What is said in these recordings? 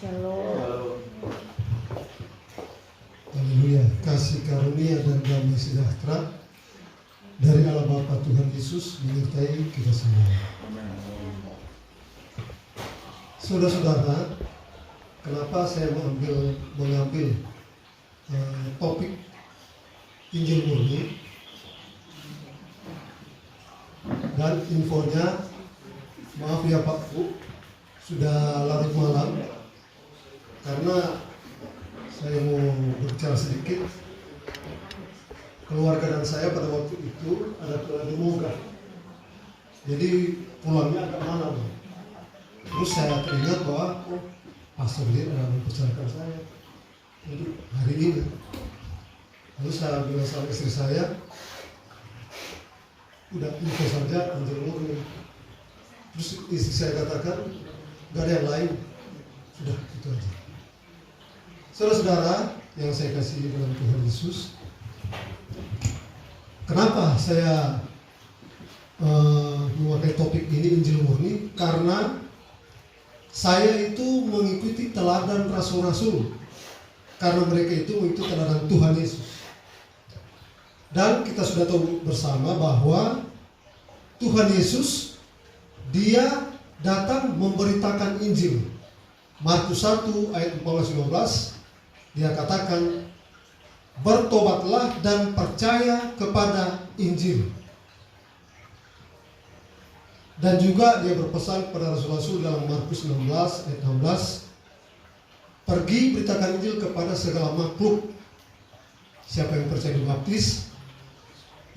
Shalom. Haleluya. Kasih karunia dan damai sejahtera dari Allah Bapa Tuhan Yesus menyertai kita semua. Saudara-saudara, kenapa saya mengambil topik Injil Murni dan infonya, maaf ya Pak Bu, sudah larut malam karena saya mau berbicara sedikit. Keluarga dan saya pada waktu itu ada mogah, jadi pulangnya agak malam. Terus saya teringat bahwa Pastor Lir ada mempercayakan saya untuk hari ini. Lalu saya bilang sama istri saya, udah info saja Injil Murni. Terus istri saya katakan, gak ada yang lain, sudah itu aja. Saudara-saudara yang saya kasih dalam Tuhan Yesus, kenapa saya memakai topik ini Injil Murni? Karena saya itu mengikuti teladan rasul-rasul, karena mereka itu mengikuti teladan Tuhan Yesus. Dan kita sudah tahu bersama bahwa Tuhan Yesus, Dia datang memberitakan Injil. Markus 1 ayat 14-15, Dia katakan, bertobatlah dan percaya kepada Injil. Dan juga Dia berpesan kepada rasul-rasul dalam Markus 16 ayat 16, pergi beritakan Injil kepada segala makhluk. Siapa yang percaya dibaptis,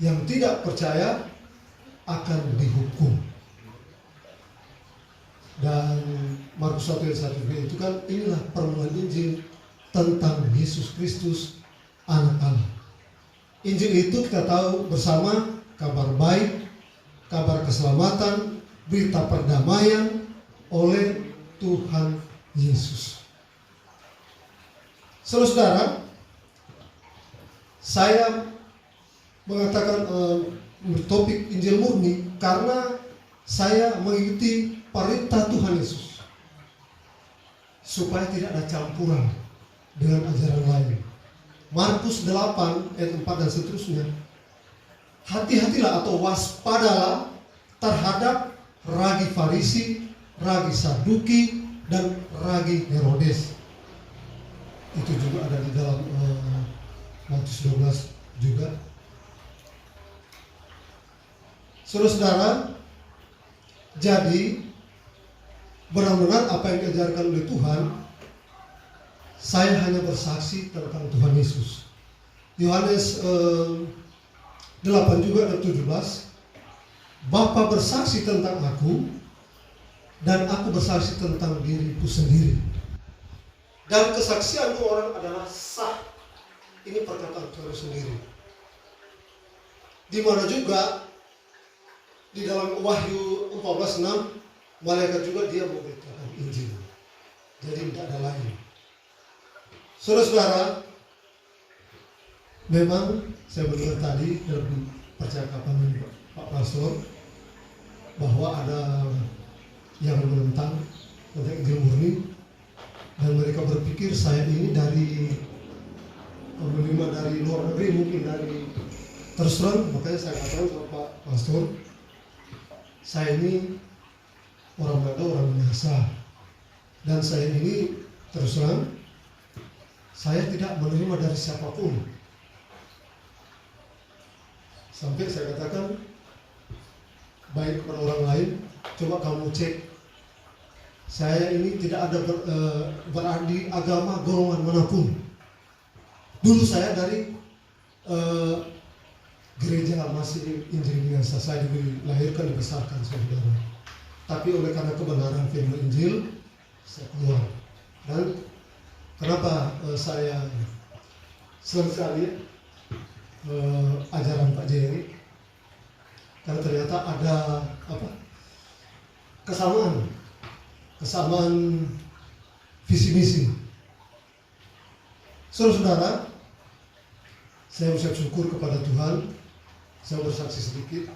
yang tidak percaya akan dihukum. Dan Markus 1 ayat 1 itu kan, inilah permulaan Injil tentang Yesus Kristus, Anak Allah. Injil itu kita tahu bersama kabar baik, kabar keselamatan, berita perdamaian oleh Tuhan Yesus. Saudara-saudara, saya mengatakan topik Injil Murni karena saya mengikuti perintah Tuhan Yesus supaya tidak ada campuran dengan ajaran lain. Markus 8 ayat 4 dan seterusnya, hati-hatilah atau waspadalah terhadap ragi Farisi, ragi Saduki, dan ragi Herodes. Itu juga ada di dalam Markus 12 juga. Saudara-saudara, jadi benar-benar apa yang diajarkan oleh Tuhan, saya hanya bersaksi tentang Tuhan Yesus. Yohanes 8 juga ayat 17, Bapa bersaksi tentang aku, dan aku bersaksi tentang diriku sendiri. Dan kesaksian orang adalah sah. Ini perkataan Tuhan sendiri. Di mana juga di dalam Wahyu 14:6, malaikat juga dia memberitakan Injil. Jadi tidak ada lain. Saudara-saudara, memang saya mendengar tadi dalam percakapan Pak Pastor bahwa ada yang menentang tentang Injil Murni, dan mereka berpikir saya ini menerima dari luar negeri, mungkin dari terus terang. Makanya saya katakan sama Pak Pastor, saya ini orang Manado, orang Minahasa, dan saya ini terus terang, saya tidak menerima dari siapapun. Sampai saya katakan, baik kepada orang lain, coba kamu cek, saya ini tidak ada berada di agama golongan manapun. Dulu saya dari gereja masih Injil biasa, saya dilahirkan, dibesarkan saudara. Tapi oleh karena kebenaran firman Injil, saya keluar. Dan kenapa saya senang sekali ajaran Pak Jerry, karena ternyata ada kesamaan visi misi. Saudara-saudara, saya ucap syukur kepada Tuhan. Saya bersaksi sedikit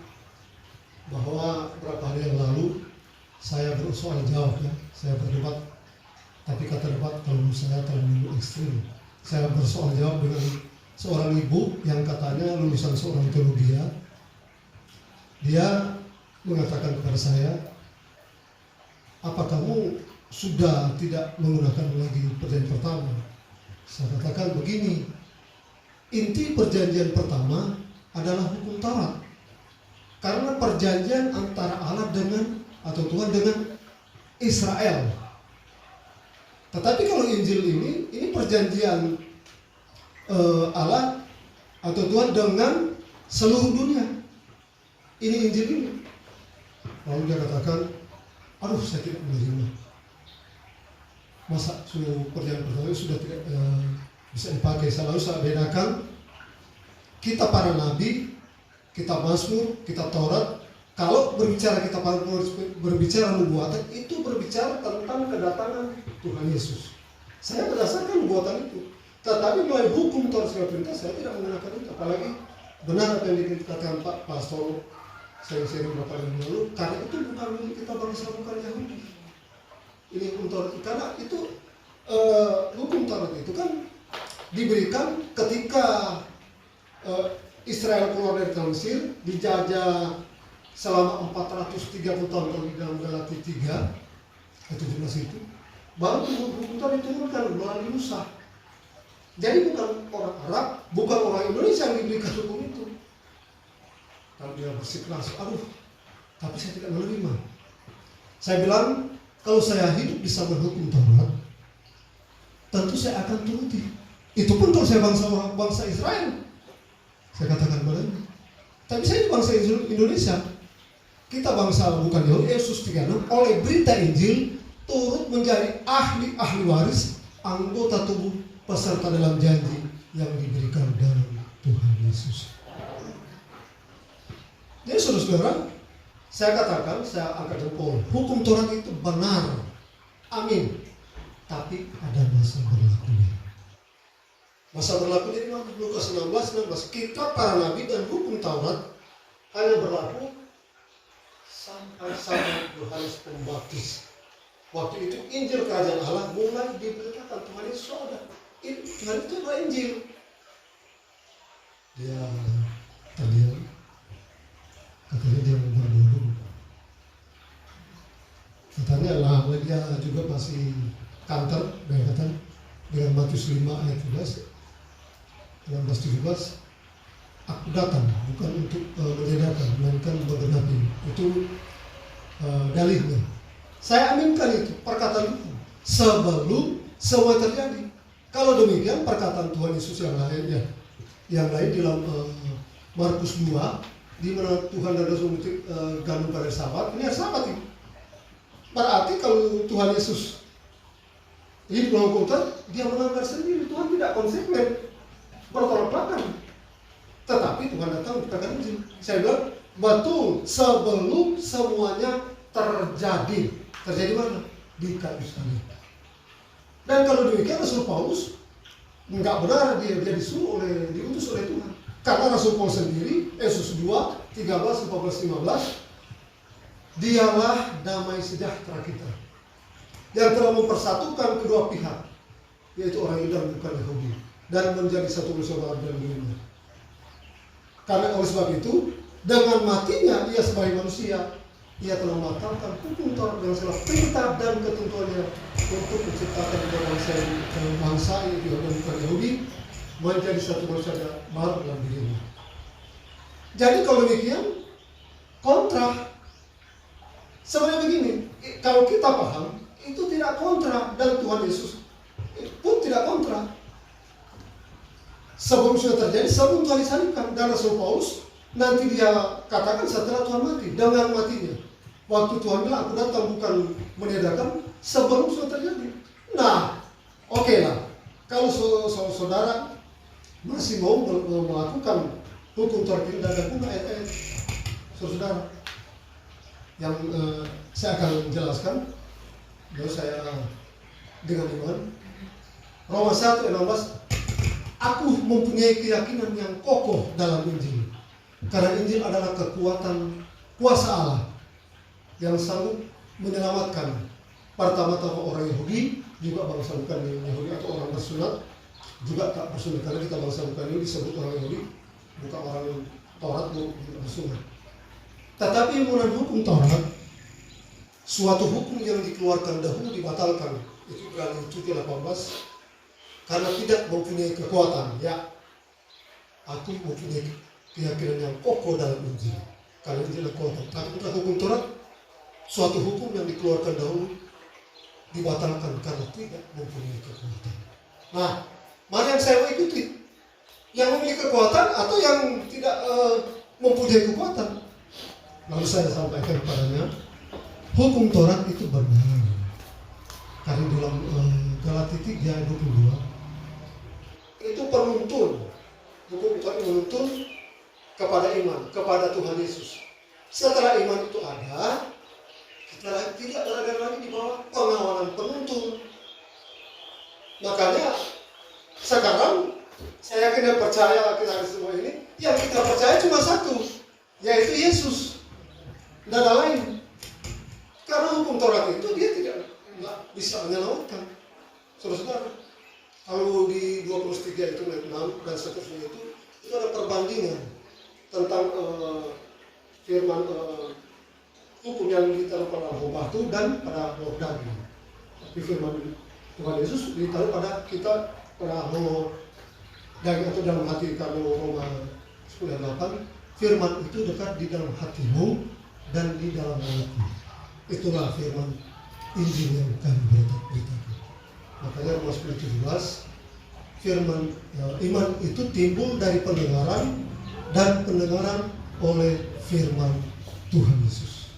bahwa beberapa hari yang lalu saya bersoal jawab, saya berdebat Tapi kata debat kalau menurut saya terlalu ekstrim. Saya bersoal jawab dengan seorang ibu yang katanya lulusan seorang teologi. Dia mengatakan kepada saya, apa kamu sudah tidak menggunakan lagi perjanjian pertama? Saya katakan begini, inti perjanjian pertama adalah hukum Taurat. Karena perjanjian antara Allah dengan atau Tuhan dengan Israel. Tetapi kalau Injil ini perjanjian Allah atau Tuhan dengan seluruh dunia. Ini Injil ini. Lalu dia katakan, aduh saya tidak menerima. Masa perjanjian pertama sudah tidak bisa dipakai. Lalu saya bedakan kitab para nabi, kitab Mazmur, kitab Taurat. Kalau berbicara kitab para nabi, berbicara nubuatan, itu berbicara tentang kedatangan Tuhan Yesus. Saya berdasarkan nubuatan itu. Tetapi melalui hukum Taurat segala perintah saya tidak menggunakan itu. Apalagi benar apa yang dikatakan Pak Pastor saya sering beberapa yang lalu, karena itu bukan milik kita bangsa, bukan Yahudi. Ini hukum Taurat, karena itu hukum Taurat itu kan diberikan ketika Israel keluar dari tanah Mesir, dijajah selama 430 tahun kalau di dalam Galati 3 ayat 17 itu, baru hukum Taurat diturunkan melalui Musa. Jadi bukan orang Arab, bukan orang Indonesia yang diberikan hukum itu. Kalau dia bersikeras, aduh, tapi saya tidak menerima. Saya bilang, kalau saya hidup di zaman hukum Taurat, tentu saya akan turuti. Itu pun kalau saya bangsa Israel, saya katakan padanya. Tapi saya di bangsa Indonesia, kita bangsa bukan Yahudi. Yesus 36 oleh berita Injil turut menjadi ahli waris, anggota tubuh, peserta dalam janji yang diberikan dalam Tuhan Yesus. Jadi saudara-saudara, saya katakan, saya angkat jempol, hukum Taurat itu benar, amin. Tapi ada masa berlakunya. Masa berlakunya di mana? Lukas 16, kitab para nabi dan hukum Taurat hanya berlaku sampai zaman Yohanes Pembaptis. Waktu itu Injil Kerajaan Allah mulai diberitakan, Tuhan Yesus ada. Tuhan itu adalah Injil. Dia tadi katanya dia mau berbohong. Katanya lama dia juga masih kantor dengan Matius 5 ayat 11, 16-17. Aku datang bukan untuk menyedarkan, melainkan menggenapi. Itu dalihnya. Saya aminkan itu perkataan itu sebelum semua terjadi. Kalau demikian perkataan Tuhan Yesus yang lainnya, yang lain di dalam Markus 2, di mana Tuhan dan Rasul gandum pada sahabat, ini sahabat itu. Berarti kalau Tuhan Yesus hidup dalam kota, dia melanggar sendiri. Tuhan tidak konsekuen, bertolak belakang. Tetapi Tuhan datang menciptakan Injil. Saya bilang betul sebelum semuanya terjadi. Terjadi mana? Di kayu salib. Dan kalau demikian Rasul Paulus nggak benar dia diutus oleh Tuhan. Karena Rasul Paulus sendiri, Efesus 2, 13, 14, 15, dialah damai sejahtera kita yang telah mempersatukan kedua pihak, yaitu orang Yahudi dan bukan Yahudi, dan menjadi satu saudara dan dunia. Karena oleh sebab itu, dengan matinya ia sebagai manusia, ia telah membatalkan hukum Taurat dengan segala perintah dan ketentuannya untuk menciptakan bangsa Yahudi dan bukan Yahudi menjadi satu manusia baru dalam dirinya. Jadi kalau demikian, kontra. Sebenarnya begini, kalau kita paham, itu tidak kontra, dan Tuhan Yesus pun tidak kontra. Sebelum sudah terjadi, sebelum Tuhan disalibkan, dan Rasul Paulus nanti dia katakan setelah Tuhan mati, dengan matinya. Waktu Tuhan bilang, aku datang bukan meniadakan, sebelum sudah terjadi. Nah, oke lah. Kalau saudara masih mau melakukan hukum Taurat ini dan bukan ayat-ayat, saudara, yang saya akan jelaskan, lalu saya dengan iman. Roma 1 ayat 16, aku mempunyai keyakinan yang kokoh dalam Injil, karena Injil adalah kekuatan kuasa Allah yang sanggup menyelamatkan pertama-tama orang Yahudi, juga bangsa bukan Yahudi atau orang bersunat juga tak bersunat, karena kita bangsa bukan Yahudi disebut orang Yahudi, bukan orang Taurat bukan bersunat. Tetapi menurut hukum Taurat, suatu hukum yang dikeluarkan dahulu dibatalkan. Itu Ibrani 7:18, karena tidak mempunyai kekuatan. Ya, aku mempunyai keyakinan yang kokoh dalam Injil, karena Injil adalah kekuatan. Tapi untuk hukum Taurat, suatu hukum yang dikeluarkan dahulu dibatalkan karena tidak mempunyai kekuatan. Nah, mana yang saya mau ikuti? Yang memiliki kekuatan atau yang tidak mempunyai kekuatan? Lalu saya sampaikan kepadanya, hukum Taurat itu benar. Karena dalam Galatia 3:22 itu penuntun, hukum Taurat menuntun kepada iman, kepada Tuhan Yesus. Setelah iman itu ada, kita tidak berada lagi di bawah pengawalan penuntun. Makanya sekarang saya yakin dan percaya kita semua ini, yang kita percaya cuma satu, yaitu Yesus. Tidak ada lain. Karena hukum Taurat itu dia tidak bisa menyelamatkan. Saudara-saudara, kalau di 23 itu ayat 6 dan seterusnya itu ada perbandingan tentang firman hukum yang ditaruh pada roh batu dan pada roh daging. Tapi firman Tuhan Yesus ditaruh pada kita pada roh daging atau dalam hati. Kalau Roma 10:8, firman itu dekat di dalam hatimu dan di dalam hati. Itulah firman Injil yang kami beritakan. Makanya Roma 10:17, firman iman itu timbul dari pendengaran dan pendengaran oleh firman Tuhan Yesus.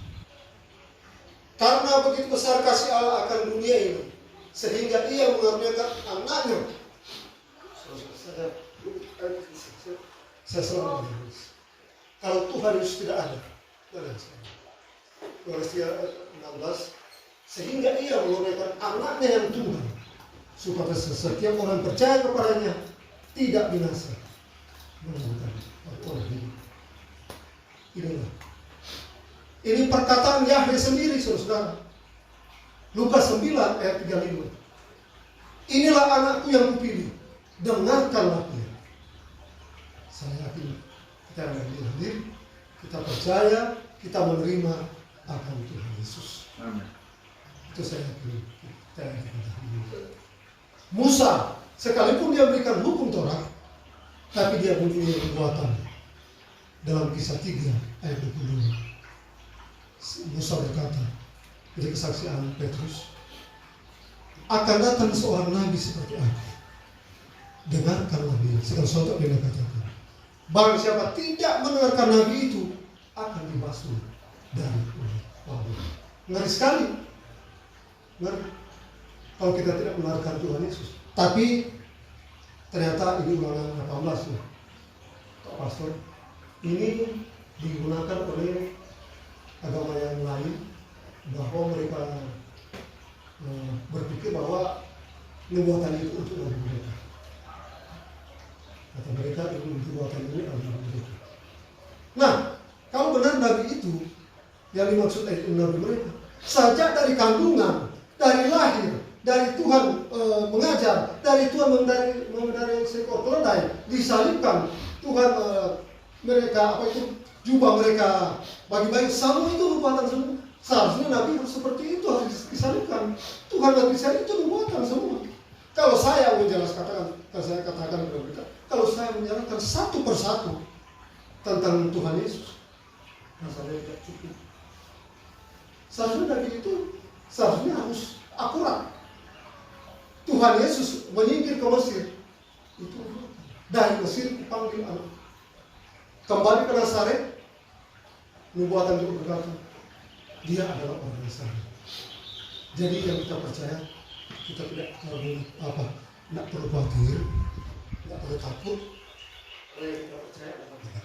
Karena begitu besar kasih Allah akan dunia ini, sehingga Ia mengaruniakan anaknya. Saya selalu menulis. Kalau Tuhan Yesus tidak ada, Galatia 16, sehingga Ia mengaruniakan anaknya yang tunggal, supaya setiap orang percaya kepadanya tidak binasa, melainkan beroleh hidup. Inilah. Ini perkataan Yahweh sendiri, saudara. Lukas 9 ayat 35. Inilah anakku yang kupilih, dengarkanlah dia. Saya yakin kita yang hadir, kita percaya, kita menerima akan Tuhan Yesus. Amin. Itu saya yakin. Musa, sekalipun dia berikan hukum Taurat, tapi dia mempunyai kekuatan. Dalam Kisah 3 ayat 22. Musa berkata, dari kesaksian Petrus, akan datang seorang nabi seperti aku. Dengarkanlah dia. Segala sesuatu yang dia katakan. Barang siapa tidak mendengarkan nabi itu, akan dibasuh dari ulat palu. Ngeri sekali. Ngeri. Kalau kita tidak mendengarkan Tuhan Yesus. Tapi ternyata ini Ulangan 18 ya, Pak Pastor. Ini digunakan oleh agama yang lain, bahwa mereka berpikir bahwa nubuatan itu untuk nabi mereka. Kata mereka nubuatan ini adalah mereka. Nah, kalau benar nabi itu yang dimaksud itu nabi mereka, sejak dari kandungan, dari lahir, dari Tuhan mengajar, dari Tuhan mengendarai seekor keledai, disalibkan Tuhan mereka jubah mereka bagi-bagi, semua itu nubuatan semua. Seharusnya Nabi harus seperti itu, harus disalibkan. Tuhan Nabi saya itu nubuatan semua. Kalau saya menjelaskan, saya katakan kepada mereka, kalau saya menjelaskan satu persatu tentang Tuhan Yesus, rasanya tidak cukup. Seharusnya Nabi itu seharusnya harus akurat. Tuhan Yesus menyingkir ke Mesir, itu dari Mesir dipanggil anak. Kembali ke Nazaret, nubuatan juga berkata, dia adalah orang Nazaret. Jadi yang kita percaya, kita tidak perlu tidak perlu khawatir, tidak perlu takut. Yang kita percaya adalah kita.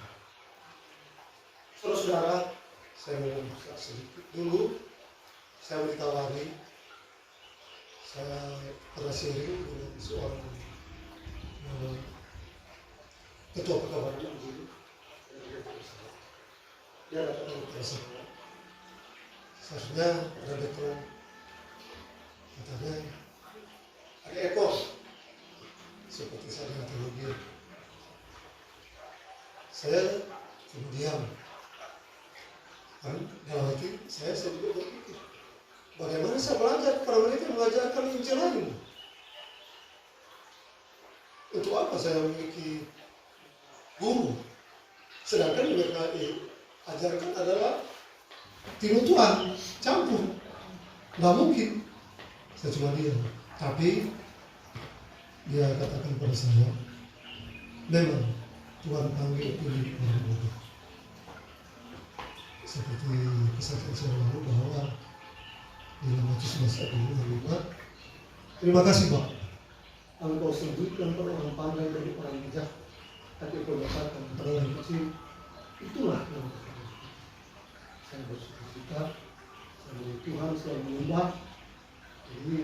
Saudara-saudara, saya mau buka sedikit dulu. Saya mau ditawari. Saya pernah sharing dengan seorang ketua perkabaran dulu. Dia datang ke saya. Seharusnya ada deklarasi. Katanya ada ekor seperti saya dengan teologi. Saya kemudian kan dalam hati saya juga berpikir, bagaimana saya belajar kepada mereka mengajarkan Injil lain? Untuk apa saya memiliki guru? Sedangkan yang mereka ajarkan adalah tiru Tuhan, campur. Nggak mungkin. Saya cuma diam. Tapi dia katakan kepada saya, memang Tuhan panggil pilih orang bodoh. Seperti kesaksian saya lalu bahwa di dalam Matius 11 ayat 5, terima kasih Pak, Engkau sembunyikan orang pandai dari orang bijak, tapi Engkau dapatkan kepada orang kecil. Itulah yang terjadi. Saya bersyukur kita, saya Tuhan selalu menyembah. Jadi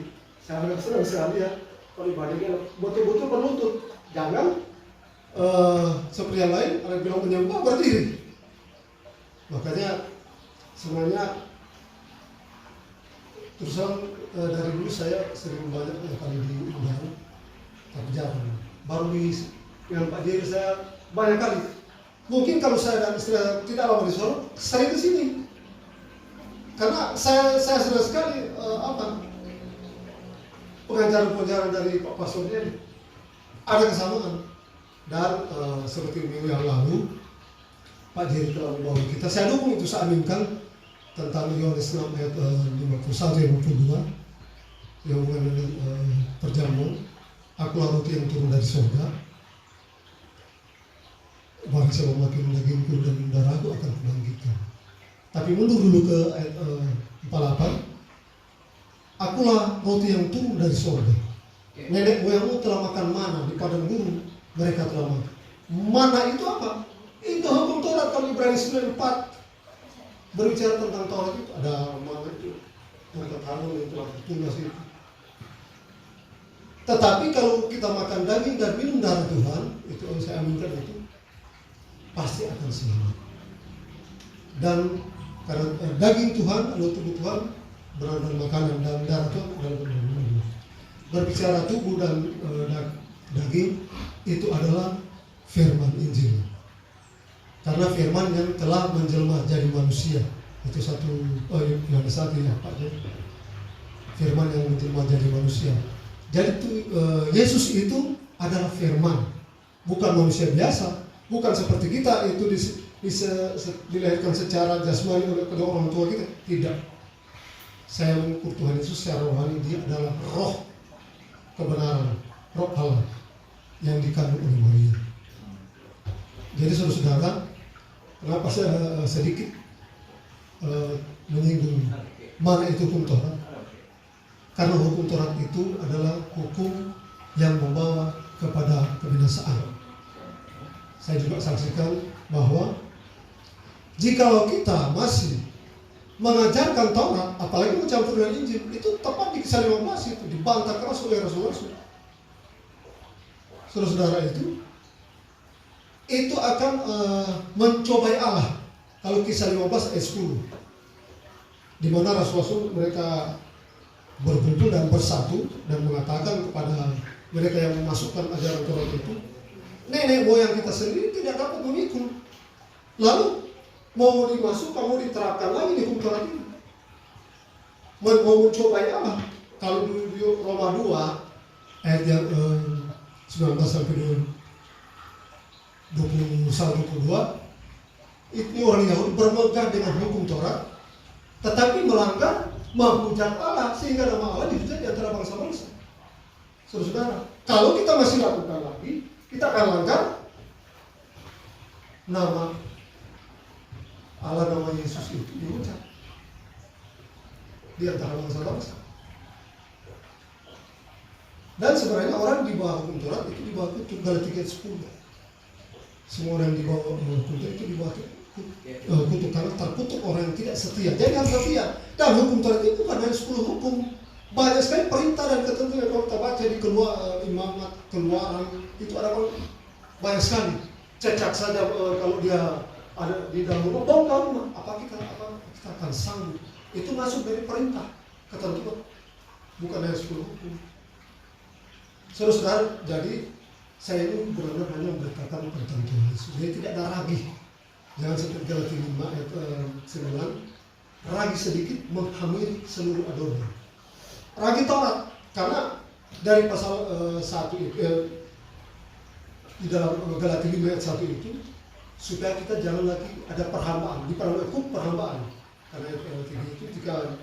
saya senang sekali ya kalau ibadahnya betul-betul berlutut. Jangan seperti yang lain, ada yang bilang menyembah berdiri. Makanya sebenarnya terus dari dulu saya sering banyak kali diundang, tapi jarang. Baru di yang Pak Jerry saya banyak kali. Mungkin kalau saya dan istri tidak lama di Solo, sering ke sini. Karena saya senang sekali pengajaran-pengajaran dari Pak Pastor ini ada kesamaan. Dan seperti minggu yang lalu Pak Jerry telah membawa kita, saya dukung itu, saya aminkan tentang Yohanes 6 ayat 51 dan 52 yang hubungan dengan perjamuan. Akulah roti yang turun dari surga, barang siapa makan dagingku dan darahku akan kubangkitkan. Tapi mundur dulu ke ayat 48. Akulah roti yang turun dari surga. Nenek moyangmu telah makan mana di padang gurun, mereka telah makan. Mana itu apa? Itu hukum Taurat. Kalau Ibrani 9:4 berbicara tentang Taurat itu ada mana itu tentang Harun yang telah tertulis itu. Tetapi kalau kita makan daging dan minum darah Tuhan, itu saya aminkan itu pasti akan selamat. Dan karena daging Tuhan adalah tubuh Tuhan, berada makanan, dan darah Tuhan adalah minuman. Berbicara tubuh dan daging itu adalah firman Injil. Karena firman yang telah menjelma jadi manusia. Itu Yohanes 1 ya Pak. Firman yang menjelma jadi manusia. Jadi Yesus itu adalah firman, bukan manusia biasa, bukan seperti kita itu dilahirkan secara jasmani oleh kedua orang tua kita. Tidak. Saya mengukur Tuhan Yesus secara rohani, dia adalah roh kebenaran, roh Allah yang dikandung oleh Maria. Jadi saudara-saudara, kenapa saya sedikit menyinggung mana itu hukum Taurat? Karena hukum Taurat itu adalah hukum yang membawa kepada kebinasaan. Saya juga saksikan bahwa jikalau kita masih mengajarkan Taurat, apalagi mencampur dengan Injil, itu tepat di Kisah 15 itu dibantah keras oleh Rasul-Rasul. Saudara-saudara, itu akan mencobai Allah. Kalau Kisah 15 ayat 10, di mana Rasul-Rasul mereka berkumpul dan bersatu dan mengatakan kepada mereka yang memasukkan ajaran Taurat itu, nenek moyang kita sendiri tidak dapat memikul. Lalu mau dimasukkan, mau diterapkan lagi di hukum Taurat ini, mau mencobai Allah. Kalau di Roma 2 ayat yang 19 sampai 21-22, itu orang Yahudi bermegah dengan hukum Taurat, tetapi melanggar, menghujat Allah, sehingga nama Allah dihujat di antara bangsa-bangsa. Saudara-saudara, kalau kita masih lakukan lagi, kita akan langgar nama Allah, nama Yesus itu dihujat di antara bangsa-bangsa. Dan sebenarnya orang di bawah hukum Taurat itu di bawah kutuk, Galatia 10. Semua orang di bawah hukum Taurat itu di bawah kutuk, karena terkutuk orang yang tidak setia. Jadi harus setia. Dan hukum Taurat itu bukan hanya 10 hukum, banyak sekali perintah dan ketentuan. Kalau kita baca di Imamat, Keluaran, itu ada banyak sekali. Cecak saja kalau dia ada di dalam rumah, bongkar rumah, apa kita akan sanggup. Itu masuk dari perintah, ketentuan, bukan hanya 10 hukum. Saudara-saudara, jadi saya ini benar-benar hanya memberitakan tentang Tuhan Yesus. Jadi tidak ada ragi. Jangan seperti Galatia 5 ayat 9. Ragi sedikit menghamili seluruh adonan. Ragi Taurat, karena dari pasal 1 di dalam Galatia 5 ayat 1 itu, supaya kita jangan lagi ada perhambaan, diperlakukan perhambaan. Karena ayat 3 itu, jika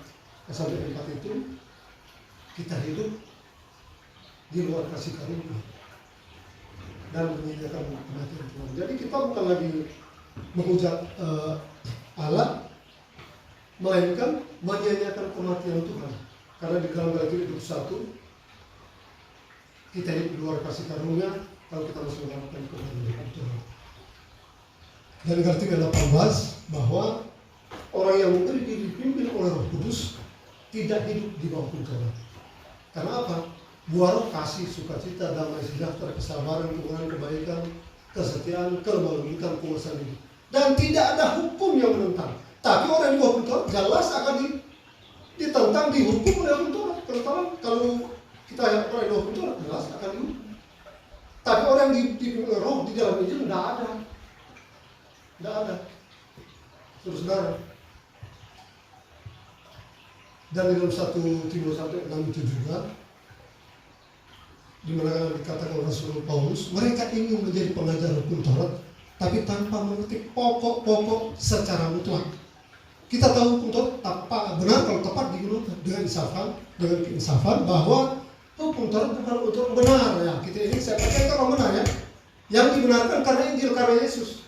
sampai 4 itu, kita hidup di luar kasih karunia dan menyediakan kematian Tuhan. Jadi kita bukan lagi menghujat Allah, melainkan menyanyiakan kematian Tuhan. Karena di dalam Galatia 21 kita hidup di luar kasih karunia kalau kita masih melakukan kebenaran Tuhan. Dan Galatia 18 bahwa orang yang memberi diri dipimpin oleh Roh Kudus tidak hidup di bawah Taurat. Karena apa? Buah roh kasih, sukacita, damai, sejahtera, kesabaran, kemuliaan, kebaikan, kesetiaan, kelembutan, kuasa diri. Dan tidak ada hukum yang menentang. Tapi orang yang di bawah Taurat jelas akan ditentang, dihukum oleh Taurat. Terutama kalau kita yang orang di bawah Taurat jelas akan dihukum. Tapi orang yang dipimpin oleh Roh di dalam Injil tidak ada. Tidak ada. Saudara. Dan dalam 1 Timotius 1:6 itu juga, di mana dikatakan oleh Rasul Paulus, mereka ingin menjadi pengajar hukum Taurat, tapi tanpa mengerti pokok-pokok secara mutlak. Kita tahu hukum Taurat benar kalau tepat digunakan dengan keinsafan bahwa hukum Taurat bukan untuk benar ya. Kita ini saya percaya kalau benar ya, yang dibenarkan karena Injil, karena Yesus.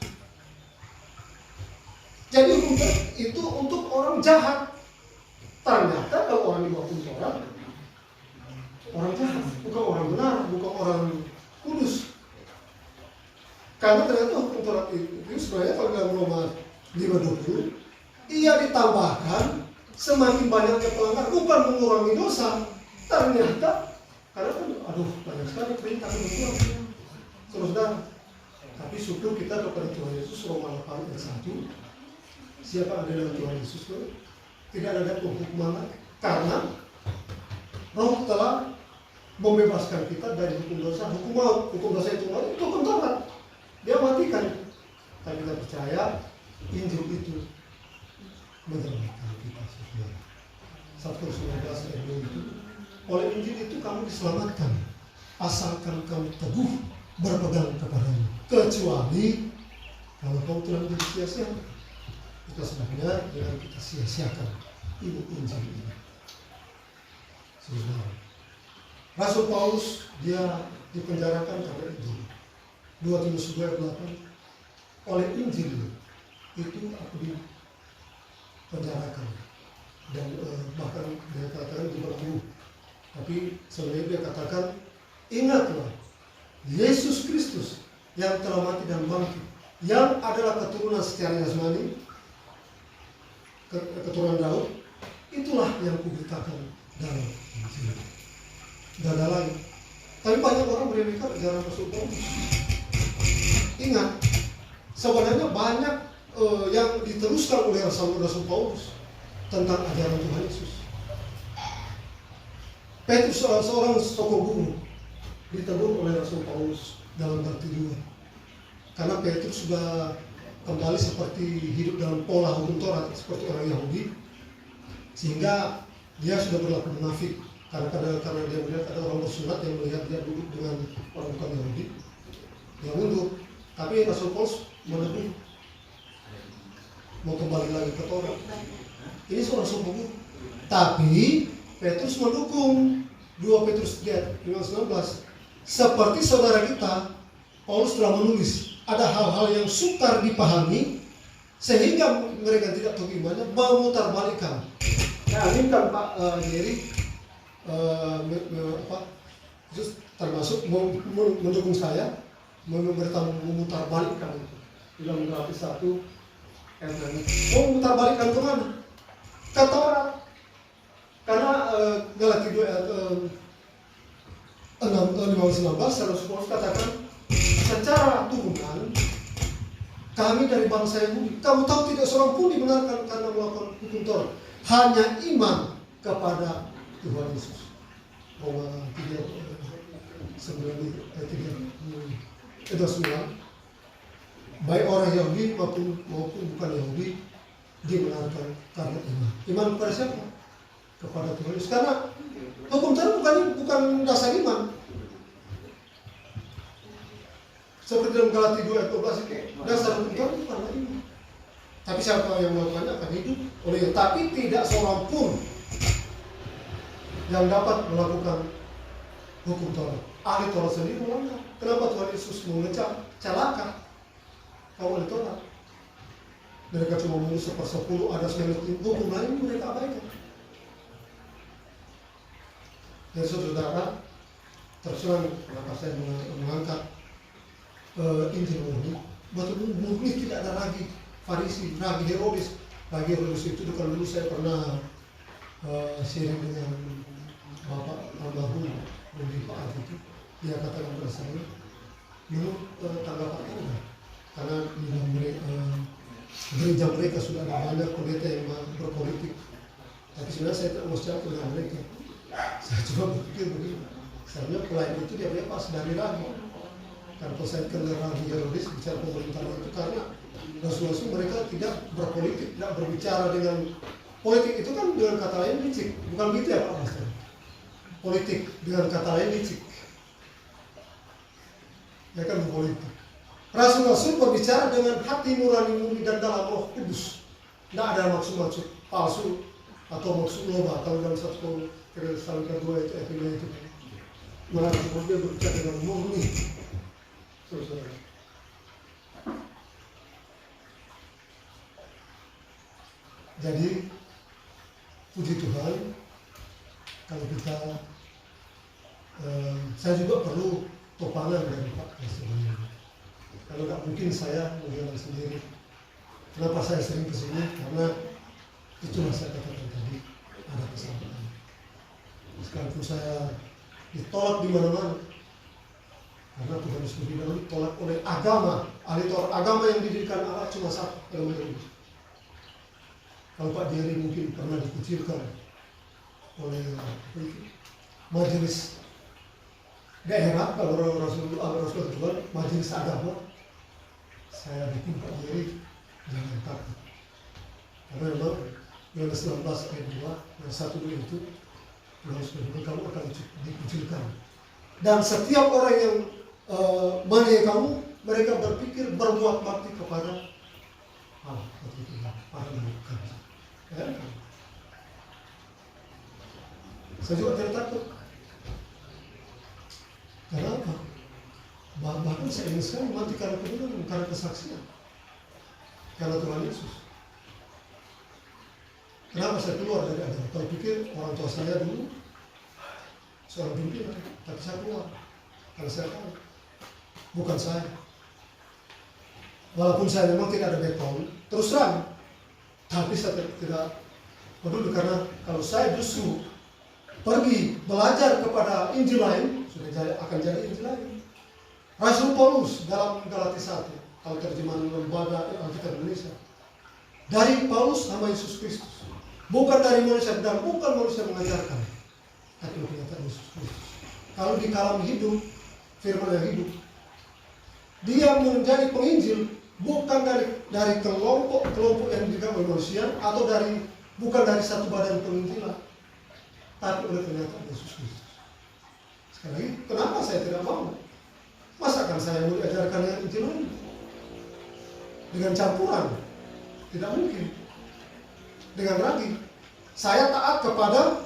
Jadi hukum Taurat itu untuk orang jahat. Ternyata kalau orang di bawah hukum Taurat, orang jahat, bukan orang benar, bukan orang kudus. Karena ternyata hukum Taurat itu sebenarnya kalau dalam Roma 5:20, ia ditambahkan semakin banyaknya pelanggar, bukan mengurangi dosa. Ternyata karena kan, banyak sekali perintah Tuhan. Saudara, tapi syukur kita kepada Tuhan Yesus. Roma 8:1, siapa ada dalam Tuhan Yesus? Tidak ada penghukuman karena Roh telah membebaskan kita dari hukum dosa. Hukum dosa itu hukum Taurat. Dia matikan. Tapi kita percaya Injil itu menyelamatkan kita, saudara. 1 Korintus 11 ayat 2 itu, oleh Injil itu kamu diselamatkan asalkan kamu teguh berpegang kepadanya, kecuali kalau kamu telah menjadi sia-sia. Kita sebenarnya jangan kita sia-siakan ini Injil ini. Saudara, Rasul Paulus dia dipenjarakan karena Injil. 2 Timotius 2:8, oleh Injil itu aku dipenjarakan dan bahkan dia katakan diberbunuh. Tapi sebenarnya dia katakan, ingatlah Yesus Kristus yang telah mati dan bangkit, yang adalah keturunan secara jasmani, keturunan Daud, itulah yang kuberitakan dalam Injil. Dan ada lagi. Tapi banyak orang meremehkan ajaran Rasul Paulus. Ingat, sebenarnya banyak yang diteruskan oleh Rasul Paulus tentang ajaran Tuhan Yesus. Petrus seorang tokoh guru ditegur oleh Rasul Paulus dalam Galatia 2. Karena Petrus sudah kembali seperti hidup dalam pola hukum Taurat seperti orang Yahudi, sehingga dia sudah berlaku munafik karena dia melihat ada orang bersunat yang melihat dia duduk dengan orang bukan Yahudi, dia mundur. Tapi Rasul Paulus menegur, mau kembali lagi ke Taurat. Ini seorang sombong. Tapi Petrus mendukung. 2 Petrus 3:19, seperti saudara kita Paulus telah menulis, ada hal-hal yang sukar dipahami sehingga mereka tidak tahu gimana memutarbalikkan. Nah, ini kan Pak Jerry termasuk mendukung saya memutarbalikkan itu. Dalam Galatia 1 ayat 6. Memutarbalikkan ke mana? Ke Taurat. Karena Galatia 2 ayat 15-19, Rasul Paulus katakan, secara turunan kami dari bangsa Yahudi, kamu tahu tidak seorang pun dibenarkan karena melakukan hukum Taurat, hanya iman kepada Tuhan Yesus. Roma 3. 9, baik orang Yahudi maupun bukan Yahudi, dia benarkan karena iman. Iman kepada siapa? Kepada Tuhan Yesus. Karena hukum Taurat bukan dasar iman. Seperti dalam Galatia 2 ayat 12 itu, dasar hukum Taurat bukanlah iman. Tapi siapa yang melakukannya akan hidup olehnya. Tapi tidak seorang pun yang dapat melakukan hukum Taurat. Ahli Taurat sendiri melanggar. Kenapa Tuhan Yesus mengecam celaka kaum ahli Taurat? Mereka cuma mengurus 1/10, ada 9 hukum lain mereka abaikan. Dan saudara, terserah kenapa saya mengangkat Injil murni. Betul murni, tidak ada lagi Farisi, lagi Herodes. Lagi Herodes itu kalau dulu saya pernah sharing dengan Bapak almarhum Rudy Pak itu, dia katakan pada saya, menurut tanggapan Anda, karena di dalam gereja mereka sudah ada banyak pendeta yang berpolitik, tapi sebenarnya saya tidak mau secara dengan mereka. Saya coba berpikir begini, sebenarnya pelayan itu dia bebas dari ragu. Karena kalau saya kenal ragu Herodes bicara pemerintahan itu, karena rasul-rasul mereka tidak berpolitik, tidak berbicara dengan politik itu kan dengan kata lain licik, bukan gitu ya Pak Master? Politik dengan kata lain licik, ya kan politik. Rasul-rasul berbicara dengan hati nurani murni dan dalam Roh Kudus. Tidak ada maksud-maksud palsu atau maksud loba. Kalau dalam 1 Tesalonika 2 itu ayat 5 itu, malah dia berbicara dengan murni. Saudara. Jadi puji Tuhan, kalau kita saya juga perlu topangan dari Pak Presiden. Kalau nggak mungkin saya menjalan sendiri. Kenapa saya sering kesini? Karena itulah saya katakan tadi, ada kesamaan. Sekalipun saya ditolak di mana-mana, karena Tuhan Yesus lebih dahulu ditolak oleh agama, ahli Taurat. Agama yang didirikan Allah cuma satu, agama Yahudi. Kalau Pak Jerry mungkin pernah dikucilkan oleh majelis daerah, kalau Rasulullah Tuhan, majelis agama. Saya bikin Pak Jerry jangan takut, karena memang Yohanes 19 ayat 2 yang 1-2 itu Yohanes 19 kamu akan dikucilkan, dan setiap orang yang maniai kamu, mereka berpikir berbuat bakti kepada Allah, para bukan. Ya, saya juga tidak takut. Kenapa? Bahkan saya ingin sekali mati karena kebenaran, karena kesaksian, karena Tuhan Yesus. Kenapa saya keluar dari agama? Kau pikir orang tua saya dulu seorang pimpinan, tapi saya keluar karena saya tahu bukan saya. Walaupun saya memang tidak ada background, terus terang, tapi saya tidak peduli, karena kalau saya justru pergi belajar kepada Injil lain, sudah akan jadi Injil lain. Rasul Paulus dalam Galatia 1, kalau terjemahan lembaga Alkitab Indonesia, dari Paulus nama Yesus Kristus, bukan dari manusia, dan bukan manusia mengajarkan, tapi kenyataan Yesus Kristus. Kalau di kalam hidup, firman yang hidup, dia menjadi penginjil bukan dari kelompok yang dididik manusia, atau bukan dari satu badan penginjilan, tapi oleh kenyataan Yesus Kristus. Sekali lagi, kenapa saya tidak mau? Masakan saya mau diajarkan yang Injil lain dengan campuran? Tidak mungkin. Dengan lagi, saya taat kepada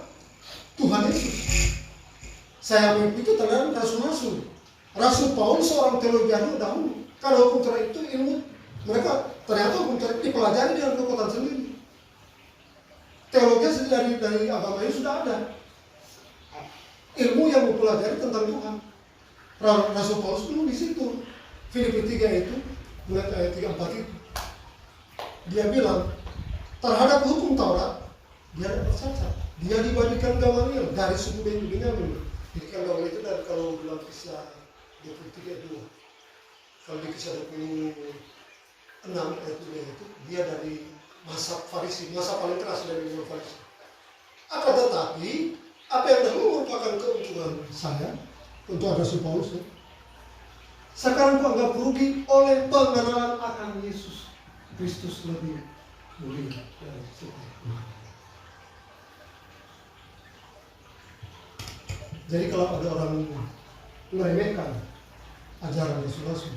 Tuhan Yesus. Saya mengikuti teladan rasul-rasul. Rasul Paulus seorang teologi dahulu. Karena hukum Taurat itu ilmu mereka, ternyata hukum Taurat dipelajari dengan kekuatan sendiri. Teologi dari agama ini sudah ada. Ilmu yang mempelajari tentang Tuhan. Rasul Paulus dulu di situ. Filipi 3 itu, mulai ayat 34 itu, dia bilang terhadap hukum Taurat dia tidak bercacat. Dia dibandingkan Gamaliel dari suku Benyamin. Jadi Gamaliel itu dari, kalau dalam kisah 23 ayat 2, kalau di kisah 26 ayat 2 itu, dia dari masa Farisi, masa paling keras dari Farisi. Akan tetapi apa yang dahulu merupakan keuntungan saya, Untuk Rasul Paulus ya. Sekarang kau anggap rugi oleh pengenalan akan Yesus Kristus lebih mulia dari sekarang. Jadi kalau ada orang meremehkan ajaran Yesus,